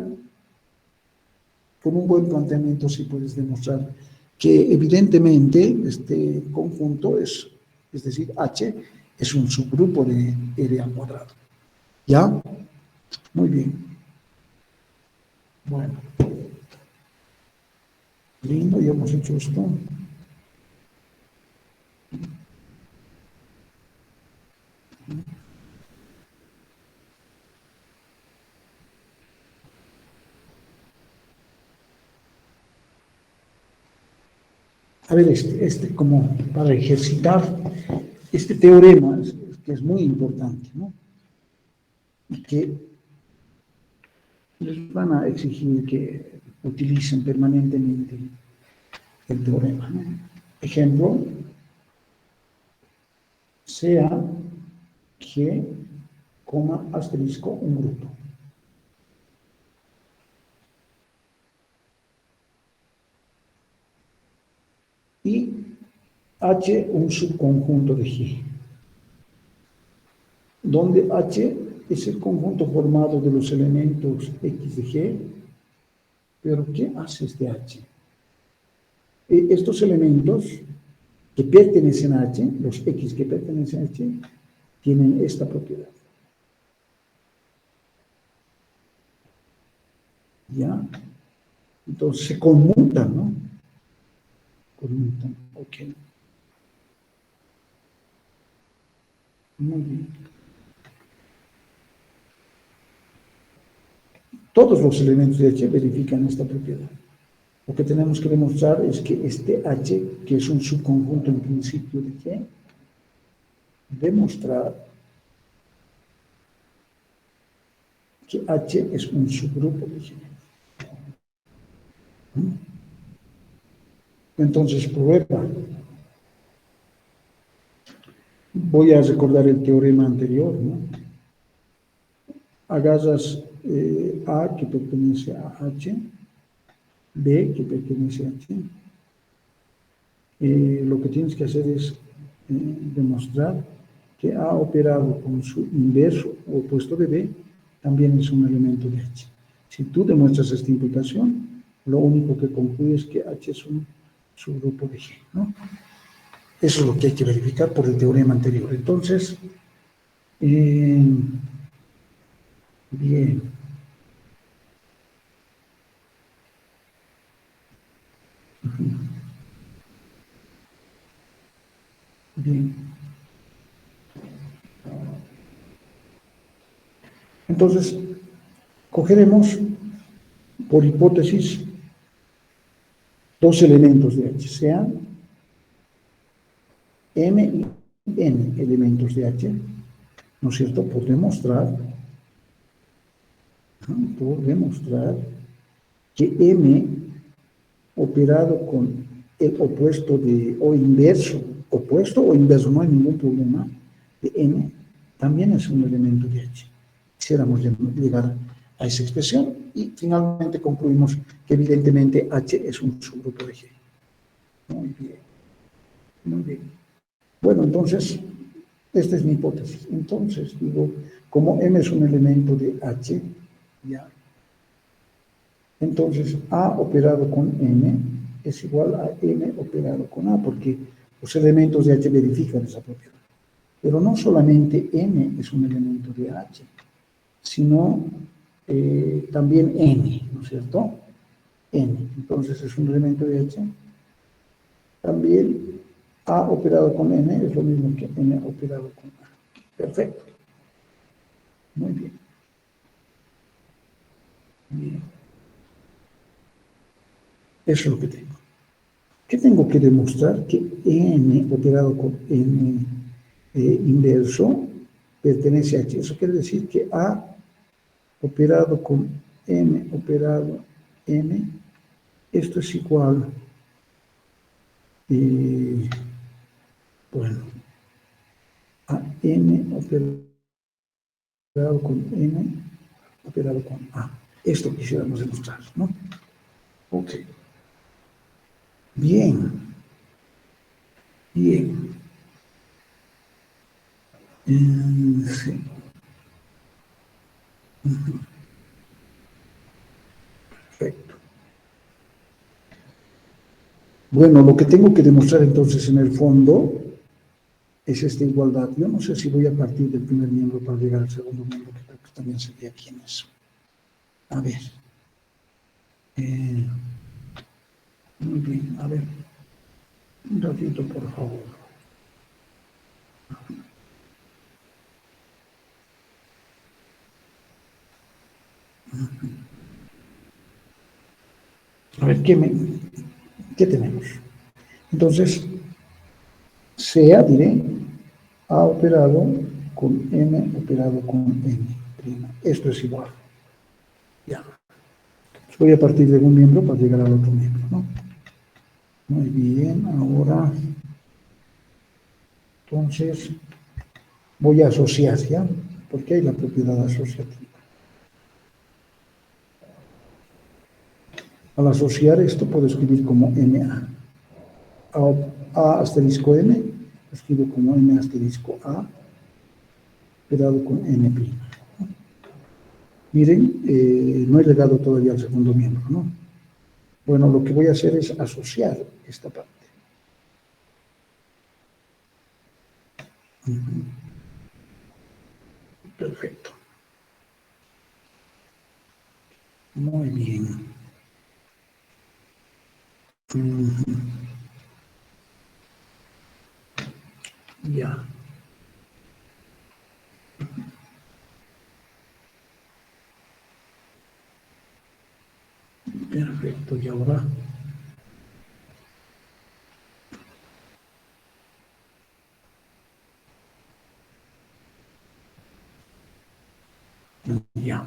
con un buen planteamiento sí puedes demostrar que evidentemente este conjunto es decir, H es un subgrupo de R al cuadrado. ¿Ya? Muy bien. Bueno. Lindo, ya hemos hecho esto. A ver, como para ejercitar este teorema, que es muy importante, ¿no? Y que les van a exigir que utilicen permanentemente el teorema, ¿no? Ejemplo, sea G, asterisco, un grupo. Y H un subconjunto de G, donde H es el conjunto formado de los elementos X de G, pero ¿qué hace este H? Estos elementos que pertenecen a H, los X que pertenecen a H, tienen esta propiedad. ¿Ya? Entonces se conmutan, ¿no? Conmutan, ok. Muy bien. Todos los elementos de H verifican esta propiedad. Lo que tenemos que demostrar es que este H, que es un subconjunto en principio de G, demostrar que H es un subgrupo de G. Entonces, prueba. Voy a recordar el teorema anterior, ¿no? Agarras A, que pertenece a H, B, que pertenece a H, lo que tienes que hacer es demostrar que A operado con su inverso o opuesto de B también es un elemento de H. Si tú demuestras esta implicación, lo único que concluye es que H es un subgrupo de G, ¿no? Eso es lo que hay que verificar por el teorema anterior. Entonces, bien. Bien. Entonces, cogeremos por hipótesis dos elementos de H, sean M y N elementos de H, ¿no es cierto? Por demostrar que M operado con el opuesto de, o inverso, no hay ningún problema, de N, también es un elemento de H. Quisiéramos llegar a esa expresión y finalmente concluimos que evidentemente H es un subgrupo de G. Muy bien, muy bien. Bueno, entonces, esta es mi hipótesis. Entonces, digo, como M es un elemento de H, ya, entonces A operado con N es igual a N operado con A, porque los elementos de H verifican esa propiedad. Pero no solamente N es un elemento de H, sino también N, ¿no es cierto? N, entonces es un elemento de H. También A operado con N es lo mismo que N operado con A. Perfecto. Muy bien. Bien. Eso es lo que tengo. ¿Qué tengo que demostrar? Que N operado con N inverso pertenece a H. Eso quiere decir que A operado con N operado N, esto es igual, bueno, a N operado con N operado con A. Esto quisiéramos demostrar, ¿no? Ok. Bien. Bien. Sí. Perfecto. Bueno, lo que tengo que demostrar entonces en el fondo es esta igualdad. Yo no sé si voy a partir del primer miembro para llegar al segundo miembro, que creo que también sería aquí en eso. A ver. Muy bien, a ver. Un ratito, por favor. A ver, ¿qué tenemos? Entonces, sea, diré, A operado con M operado con N'. Esto es igual. Ya. Voy a partir de un miembro para llegar al otro miembro, ¿no? Muy bien, ahora, entonces, voy a asociar, ¿ya? Porque hay la propiedad asociativa. Al asociar esto, puedo escribir como MA. A asterisco M, lo escribo como M asterisco A, operado con N'. Miren, no he llegado todavía al segundo miembro, ¿no? Bueno, lo que voy a hacer es asociar esta parte. Perfecto. Muy bien. Ya. Perfecto. Y ahora, ya.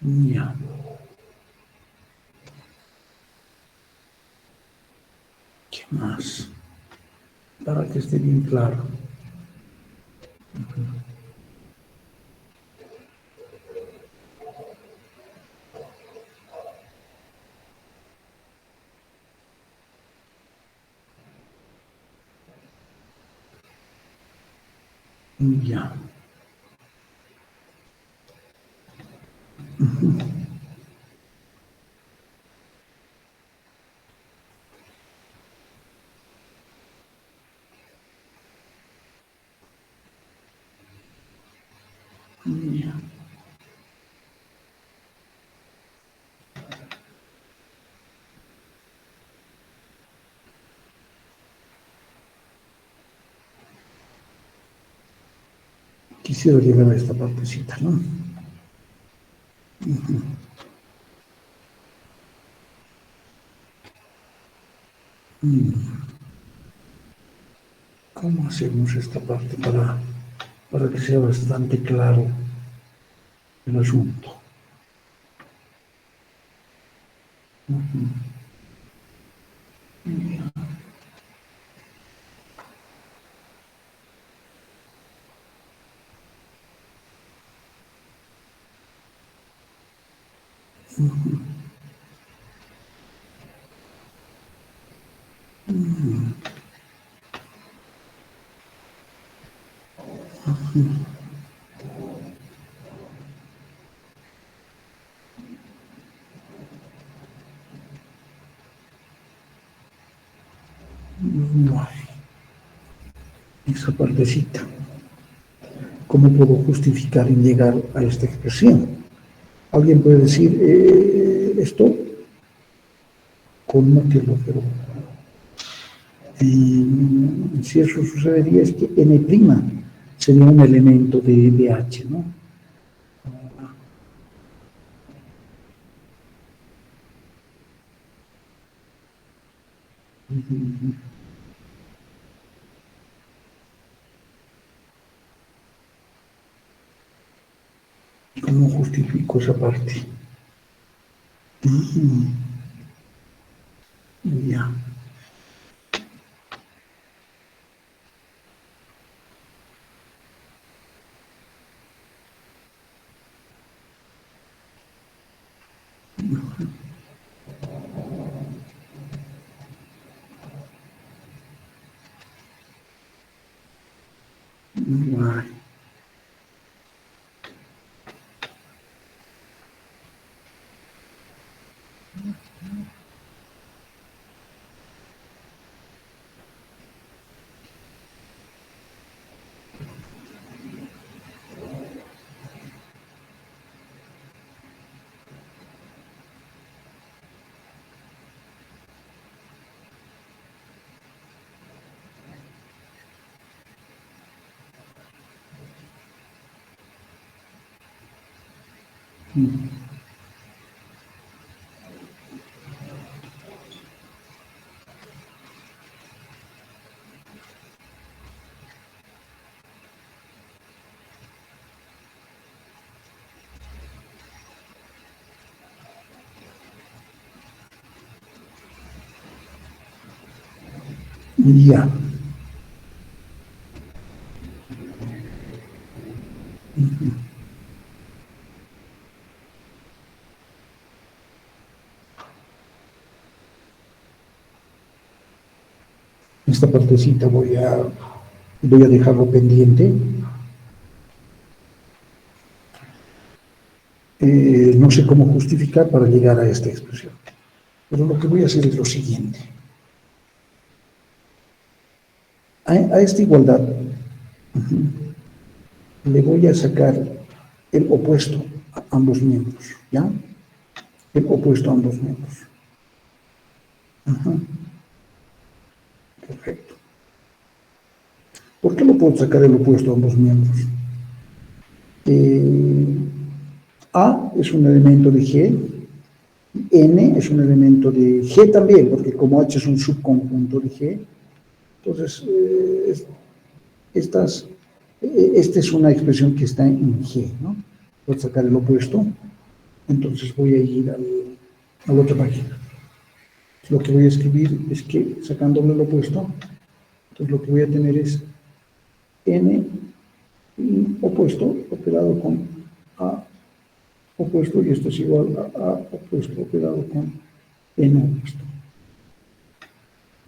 Ya. ¿Qué más? Para que esté bien claro. Ya. Ya. Quisiera llegar a esta partecita, ¿no? ¿Cómo hacemos esta parte para que sea bastante claro el asunto? No, esa partecita. ¿Cómo puedo justificar y llegar a esta expresión? Alguien puede decir esto con motivo, pero si eso sucedería es que n' sería un elemento de H, ¿no? ¿Cómo justifico esa parte? Ya. Vale. Ya. Esta partecita voy a dejarlo pendiente. No sé cómo justificar para llegar a esta expresión. Pero lo que voy a hacer es lo siguiente. A esta igualdad le voy a sacar el opuesto a ambos miembros, ¿ya? El opuesto a ambos miembros. Perfecto. ¿Por qué no puedo sacar el opuesto a ambos miembros? A es un elemento de G, N es un elemento de G también, porque como H es un subconjunto de G, entonces esta es una expresión que está en G, ¿no? Voy a sacar el opuesto. Entonces voy a ir a la otra página. Lo que voy a escribir es que, sacándole lo opuesto, entonces lo que voy a tener es n y opuesto operado con a opuesto, y esto es igual a opuesto operado con n opuesto.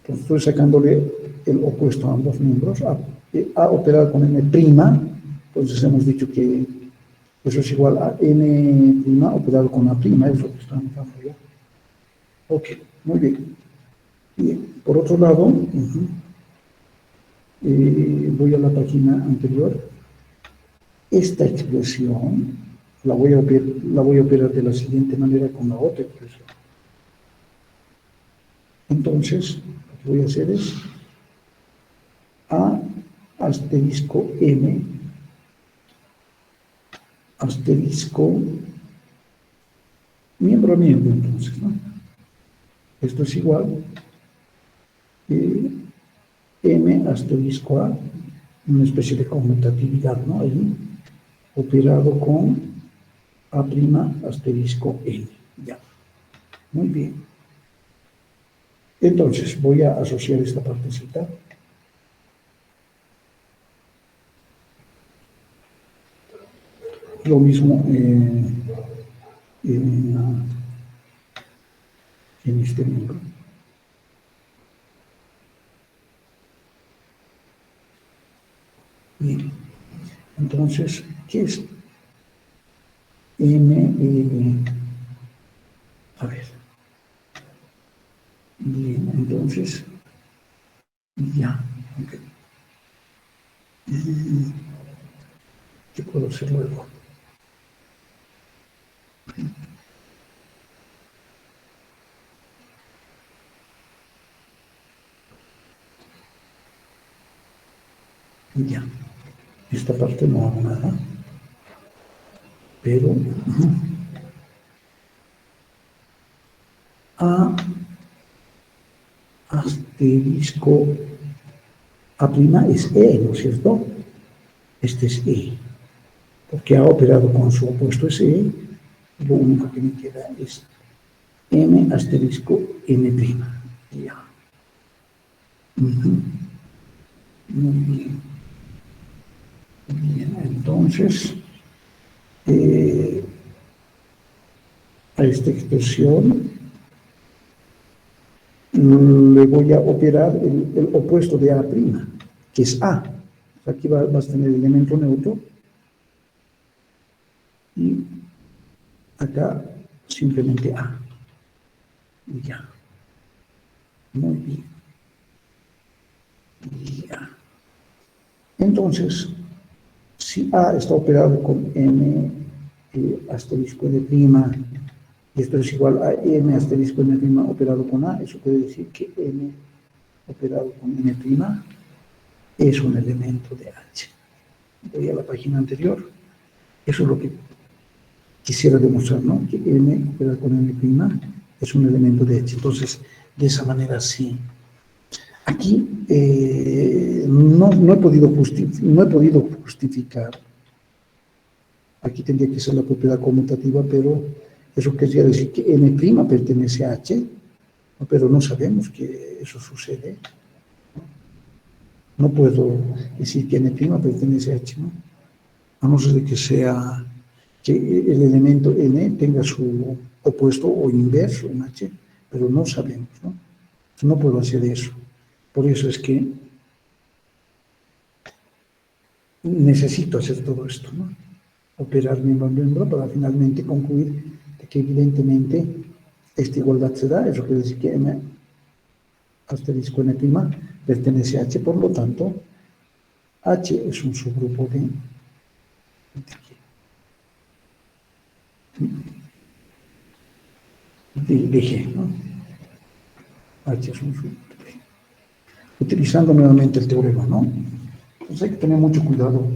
Entonces estoy sacándole el opuesto a ambos miembros, a operado con n prima, entonces hemos dicho que eso es igual a n prima operado con a prima, es lo que está anotando ya. Ok, muy bien. Bien, por otro lado, voy a la página anterior. Esta expresión la voy a operar de la siguiente manera con la otra expresión. Entonces, lo que voy a hacer es a asterisco m asterisco miembro a miembro, entonces, ¿no? Esto es igual m asterisco a, una especie de conmutatividad, ¿no? Ahí, operado con a' asterisco n. Ya. Muy bien. Entonces, voy a asociar esta partecita. Lo mismo en este miembro. Bien. Entonces, ¿qué es m? A ver. Bien, entonces, ya. Okay. ¿Qué puedo hacer luego? Ya. Esta parte no hago nada, pero a asterisco a' es e, ¿no es cierto? Este es e, porque ha operado con su opuesto es e, y lo único que me queda es m asterisco n'. Ya. Muy bien. Bien, entonces, a esta expresión le voy a operar el opuesto de a', que es a. Aquí vas a tener el elemento neutro y acá simplemente a. Ya. Muy bien. Ya. Entonces, si a está operado con m asterisco n', y esto es igual a m asterisco n' operado con a, eso quiere decir que m operado con n' es un elemento de H. Voy a la página anterior. Eso es lo que quisiera demostrar, ¿no? Que m operado con n' es un elemento de H. Entonces, de esa manera sí. Aquí no he podido justificar. Aquí tendría que ser la propiedad conmutativa, pero eso querría decir que n' pertenece a H, ¿no? Pero no sabemos que eso sucede. No puedo decir que n' pertenece a H, ¿no? A no ser de que sea que el elemento n tenga su opuesto o inverso en H, pero no sabemos, ¿no? No puedo hacer eso. Por eso es que necesito hacer todo esto, ¿no? Operar miembro a miembro para finalmente concluir de que evidentemente esta igualdad se da, eso quiere decir que m asterisco n' pertenece a H, por lo tanto, H es un subgrupo de G, ¿no? H es un subgrupo de G. Utilizando nuevamente el teorema, ¿no? Entonces hay que tener mucho cuidado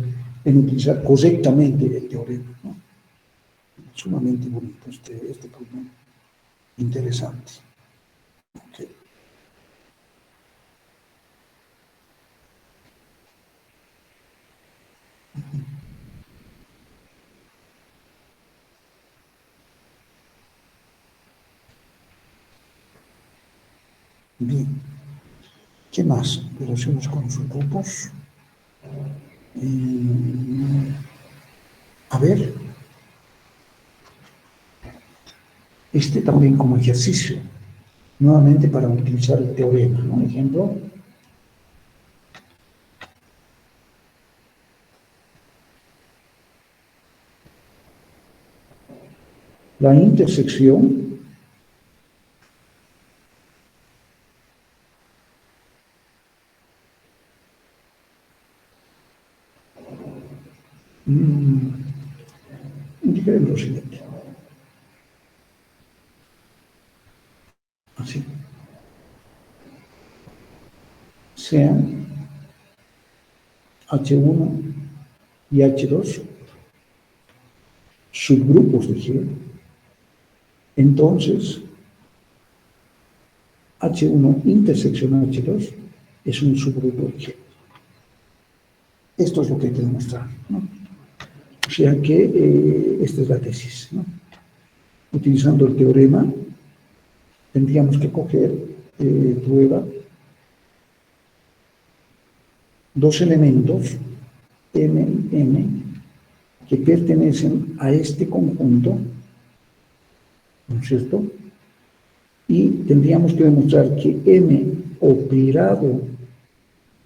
en utilizar correctamente el teorema, ¿no? Sumamente bonito este problema. Interesante. Okay. Bien. ¿Qué más? Relaciones con subgrupos. A ver, este también como ejercicio, nuevamente para utilizar el teorema, ¿no? Ejemplo, la intersección indica lo siguiente, así, sean H1 y H2 subgrupos de G, entonces H1 intersección H2 es un subgrupo de G. Esto es lo que hay que demostrar, ¿no? O sea que esta es la tesis, ¿no? Utilizando el teorema, tendríamos que coger prueba dos elementos, M y N, que pertenecen a este conjunto, ¿no es cierto? Y tendríamos que demostrar que M operado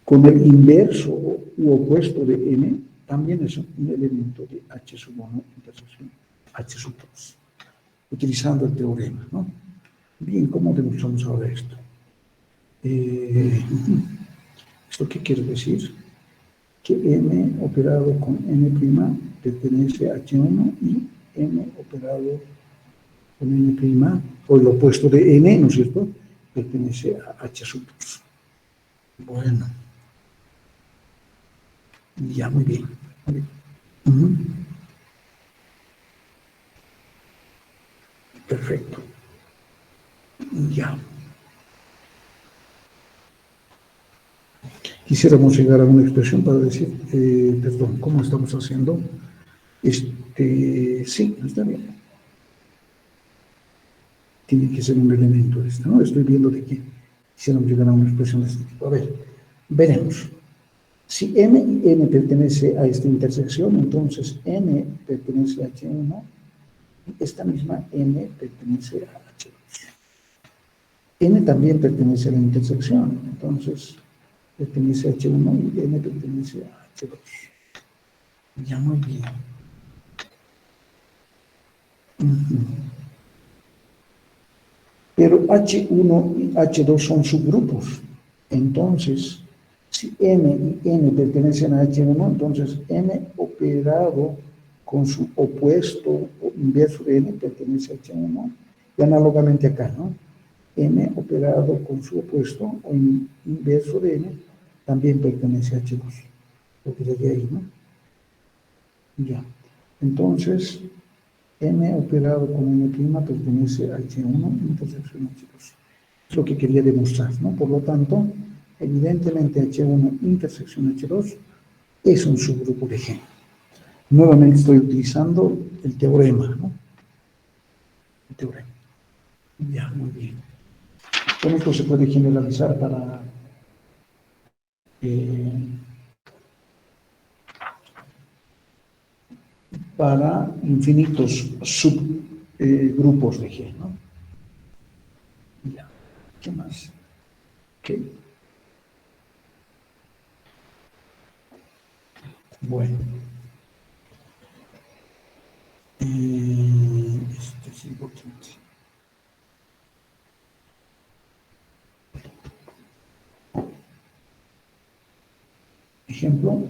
con el inverso u opuesto de M también es un elemento de H sub 1 intersección H sub 2, utilizando el teorema, ¿no? Bien, ¿cómo demostramos ahora esto? ¿Esto qué quiere decir? Que M operado con N' pertenece a H1 y M operado con N', o el opuesto de N, ¿no es cierto?, pertenece a H sub 2. Bueno, ya, muy bien. Muy bien. Perfecto. Ya. Quisiéramos llegar a una expresión para decir, perdón, ¿cómo estamos haciendo? Sí, está bien. Tiene que ser un elemento este, ¿no? Estoy viendo de que quisiéramos llegar a una expresión de este tipo. A ver, veremos. Si M y N pertenece a esta intersección, entonces N pertenece a H1 y esta misma N pertenece a H2. N también pertenece a la intersección, entonces pertenece a H1 y N pertenece a H2. Ya, muy bien. Pero H1 y H2 son subgrupos. Entonces, si M y N pertenecen a H1, entonces M operado con su opuesto o inverso de N pertenece a H1. Y análogamente acá, ¿no? M operado con su opuesto o inverso de N también pertenece a H2. Lo que llegué ahí, ¿no? Ya. Entonces, M operado con N' pertenece a H1 intersección H2. Es lo que quería demostrar, ¿no? Por lo tanto, evidentemente H1 intersección H2 es un subgrupo de G. Nuevamente estoy utilizando el teorema, ¿no? El teorema. Ya, muy bien. Con esto se puede generalizar eh, para infinitos subgrupos de G, ¿no? Ya. ¿Qué más? Okay. Bueno. Este es importante. Ejemplo.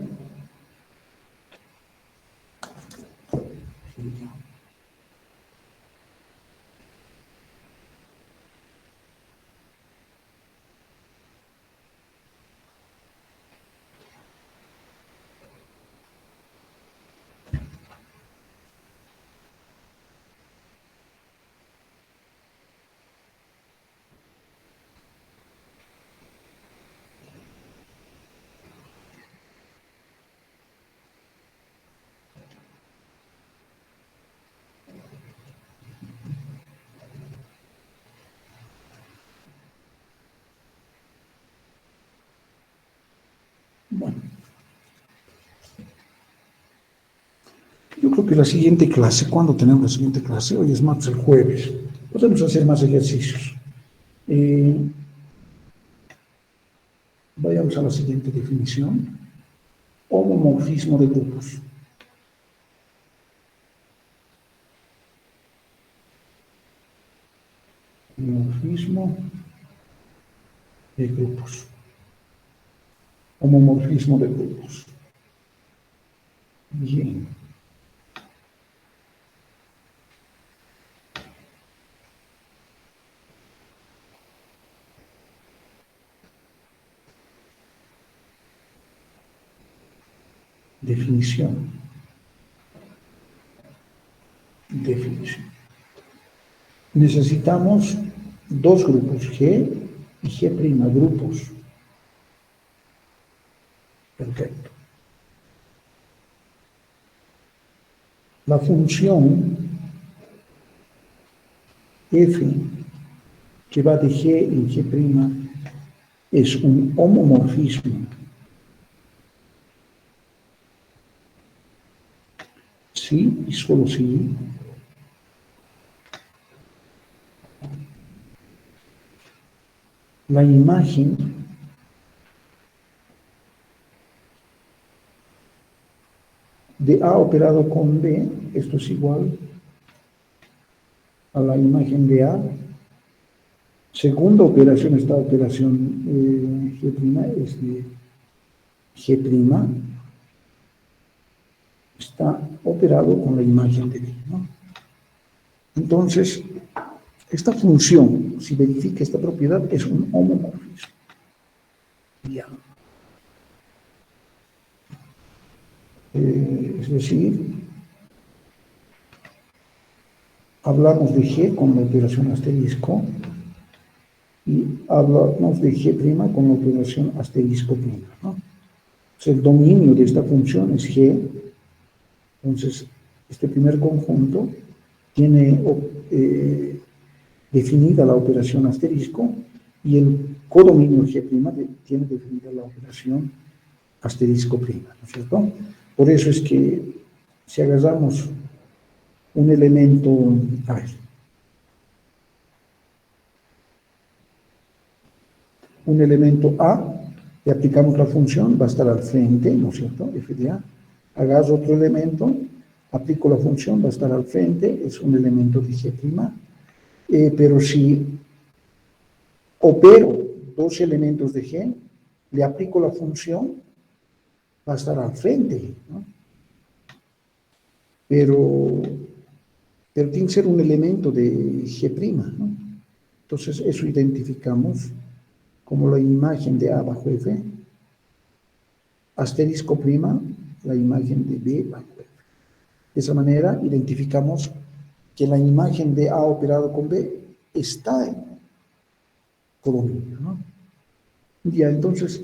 Yo creo que la siguiente clase, ¿cuándo tenemos la siguiente clase? Hoy es martes, el jueves. Podemos hacer más ejercicios. Eh, Vayamos a la siguiente definición. Homomorfismo de grupos. Homomorfismo de grupos. Homomorfismo de grupos. Bien. Definición. Definición. Necesitamos dos grupos, G y G', grupos. Perfecto. La función f que va de G en G' es un homomorfismo si y solo si la imagen de A operado con B, esto es igual a la imagen de A. Segunda operación, esta operación G' es de G', está operado con la imagen de B, ¿no? Entonces, esta función, si verifica esta propiedad, es un homomorfismo. Ya. Es decir, hablamos de G con la operación asterisco y hablamos de G' con la operación asterisco prima, ¿no? Entonces, el dominio de esta función es G. Entonces, este primer conjunto tiene definida la operación asterisco y el codominio G' tiene definida la operación asterisco prima, ¿no es cierto? Por eso es que si agarramos un elemento, a ver, un elemento A, le aplicamos la función, va a estar al frente, ¿no es cierto? F de A. Agarro otro elemento, aplico la función, va a estar al frente, es un elemento de G'. Pero si opero dos elementos de G, le aplico la función, va a estar al frente, ¿no? Pero tiene que ser un elemento de G', ¿no? Entonces, eso identificamos como la imagen de A bajo F, asterisco prima, la imagen de B bajo F. De esa manera, identificamos que la imagen de A operado con B está en codominio, ¿no? Ya, entonces,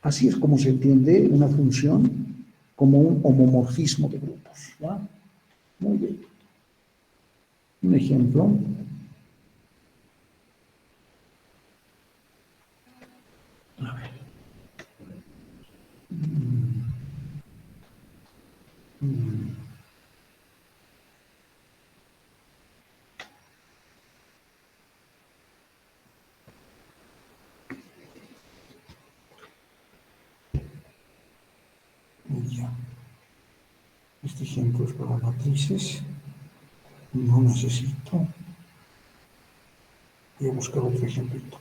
así es como se entiende una función como un homomorfismo de grupos, ¿ya? Muy bien. Un ejemplo. A ver. Ya. Este ejemplo es para matrices. No necesito. Voy a buscar otro ejemplito.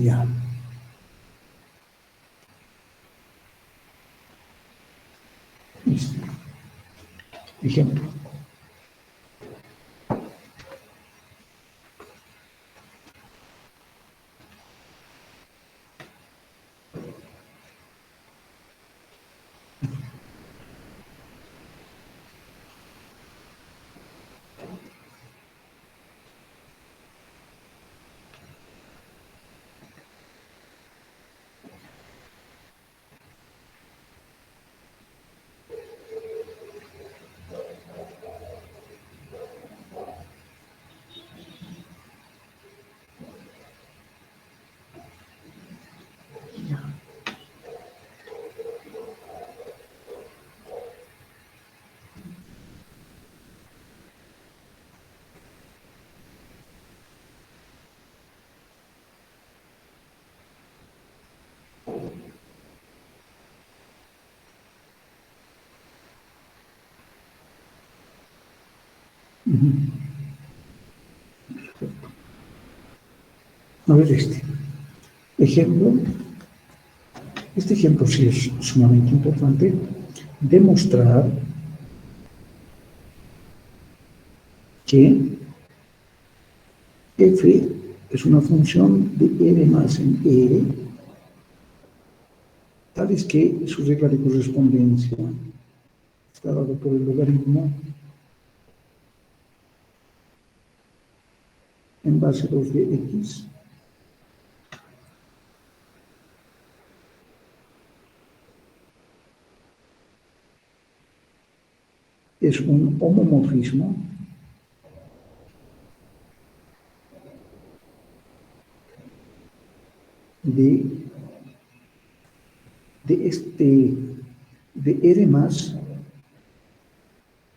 Ya. Listo. Ejemplo. A ver este ejemplo. Este ejemplo sí es sumamente importante. Demostrar que f es una función de r más en r, tal es que su regla de correspondencia está dado por el logaritmo en base 2 de x es un homomorfismo de R más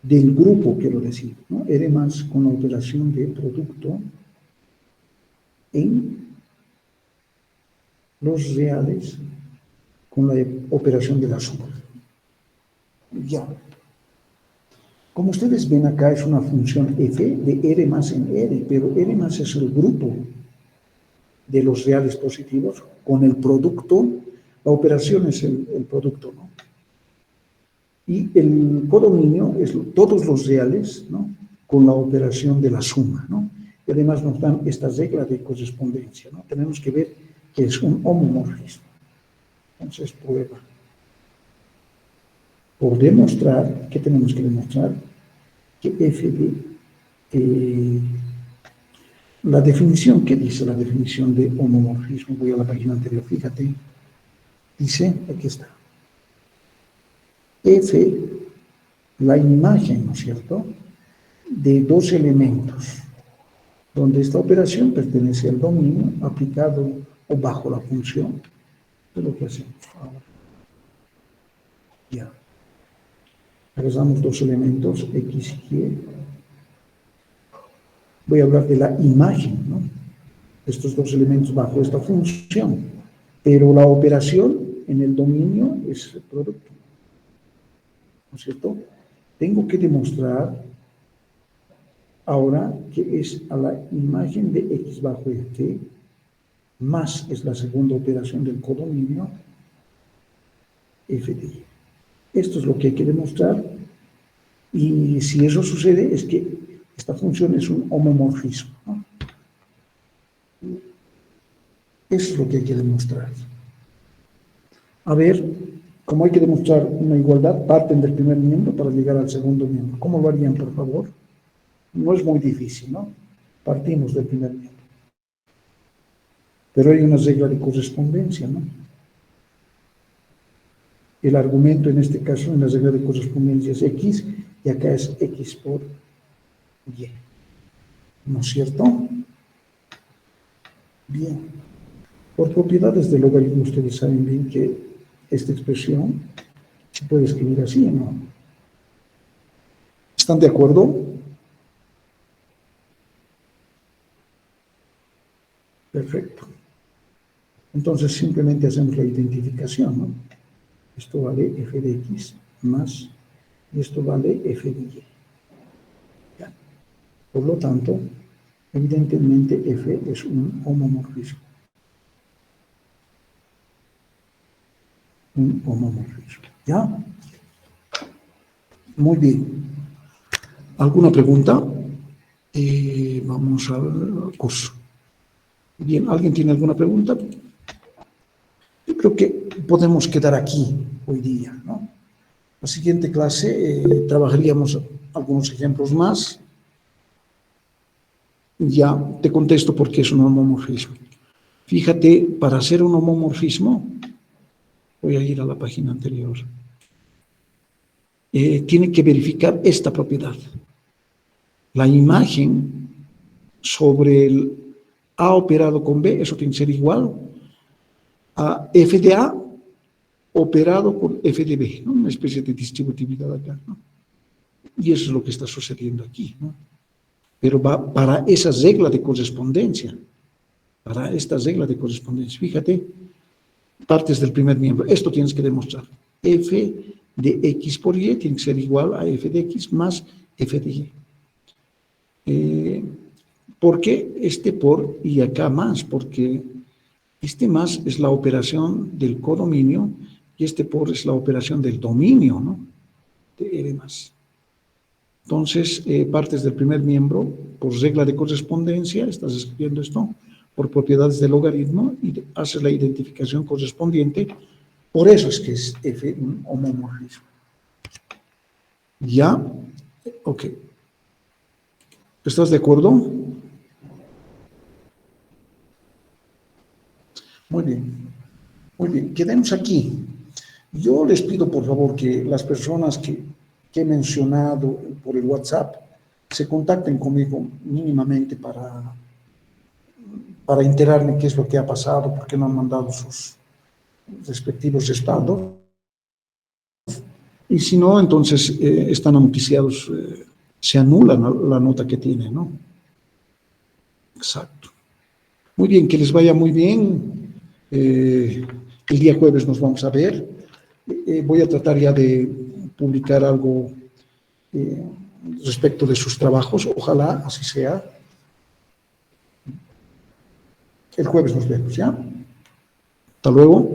del grupo, quiero decir, ¿no? R más con la operación de producto en los reales con la operación de la suma. Ya. Como ustedes ven acá es una función f de R más en R, pero R más es el grupo de los reales positivos con el producto, la operación es el producto, ¿no? Y el codominio es todos los reales, ¿no? Con la operación de la suma, ¿no? Y además nos dan esta regla de correspondencia, ¿no? Tenemos que ver que es un homomorfismo. Entonces, prueba. Por demostrar, ¿qué tenemos que demostrar? Que f de la definición, ¿qué dice la definición de homomorfismo? Voy a la página anterior, fíjate. Dice, aquí está. F, la imagen, ¿no es cierto?, de dos elementos, donde esta operación pertenece al dominio aplicado o bajo la función. Esto es lo que hacemos ahora. Ya. Agarramos dos elementos, x y y. Voy a hablar de la imagen, ¿no? Estos dos elementos bajo esta función. Pero la operación en el dominio es el producto, ¿no es cierto? Tengo que demostrar ahora que es a la imagen de x bajo f, más es la segunda operación del codominio, f de y. Esto es lo que hay que demostrar, y si eso sucede es que esta función es un homomorfismo, ¿no? Eso es lo que hay que demostrar. A ver, como hay que demostrar una igualdad, parten del primer miembro para llegar al segundo miembro. ¿Cómo lo harían, por favor? No es muy difícil, ¿no? Partimos del primer miembro. Pero hay una regla de correspondencia, ¿no? El argumento en este caso en la regla de correspondencia es x y acá es x por y. ¿No es cierto? Bien. Por propiedades del logaritmo ustedes saben bien que esta expresión se puede escribir así, ¿no? ¿Están de acuerdo? Perfecto. Entonces simplemente hacemos la identificación, ¿no? Esto vale f de x más, y esto vale f de y. ¿Ya? Por lo tanto, evidentemente f es un homomorfismo. Un homomorfismo. ¿Ya? Muy bien. ¿Alguna pregunta? Vamos al curso. Bien, ¿alguien tiene alguna pregunta? Yo creo que podemos quedar aquí hoy día, ¿no? La siguiente clase trabajaríamos algunos ejemplos más. Ya te contesto por qué es un homomorfismo. Fíjate, para hacer un homomorfismo, voy a ir a la página anterior, tiene que verificar esta propiedad. La imagen sobre el A operado con B, eso tiene que ser igual a f de A operado con f de B, ¿no? Una especie de distributividad acá, ¿no? Y eso es lo que está sucediendo aquí, ¿no? Pero va para esa regla de correspondencia, para esta regla de correspondencia. Fíjate, partes del primer miembro. Esto tienes que demostrar. F de X por Y tiene que ser igual a F de X más F de Y. ¿Por qué este por y acá más? Porque este más es la operación del codominio y este por es la operación del dominio, ¿no? De R más. Entonces, partes del primer miembro, por regla de correspondencia, estás escribiendo esto, por propiedades del logaritmo, y haces la identificación correspondiente. Por eso es que es F un homomorfismo. ¿Ya? Ok. ¿Estás de acuerdo? Muy bien. Muy bien. Quedemos aquí. Yo les pido, por favor, que las personas que he mencionado por el WhatsApp se contacten conmigo mínimamente para enterarme qué es lo que ha pasado, por qué no han mandado sus respectivos respaldos. Y si no, entonces están noticiados, se anula la nota que tiene, ¿no? Exacto. Muy bien, que les vaya muy bien. El día jueves nos vamos a ver. Voy a tratar ya de publicar algo respecto de sus trabajos. Ojalá así sea. El jueves nos vemos, ¿ya? Hasta luego.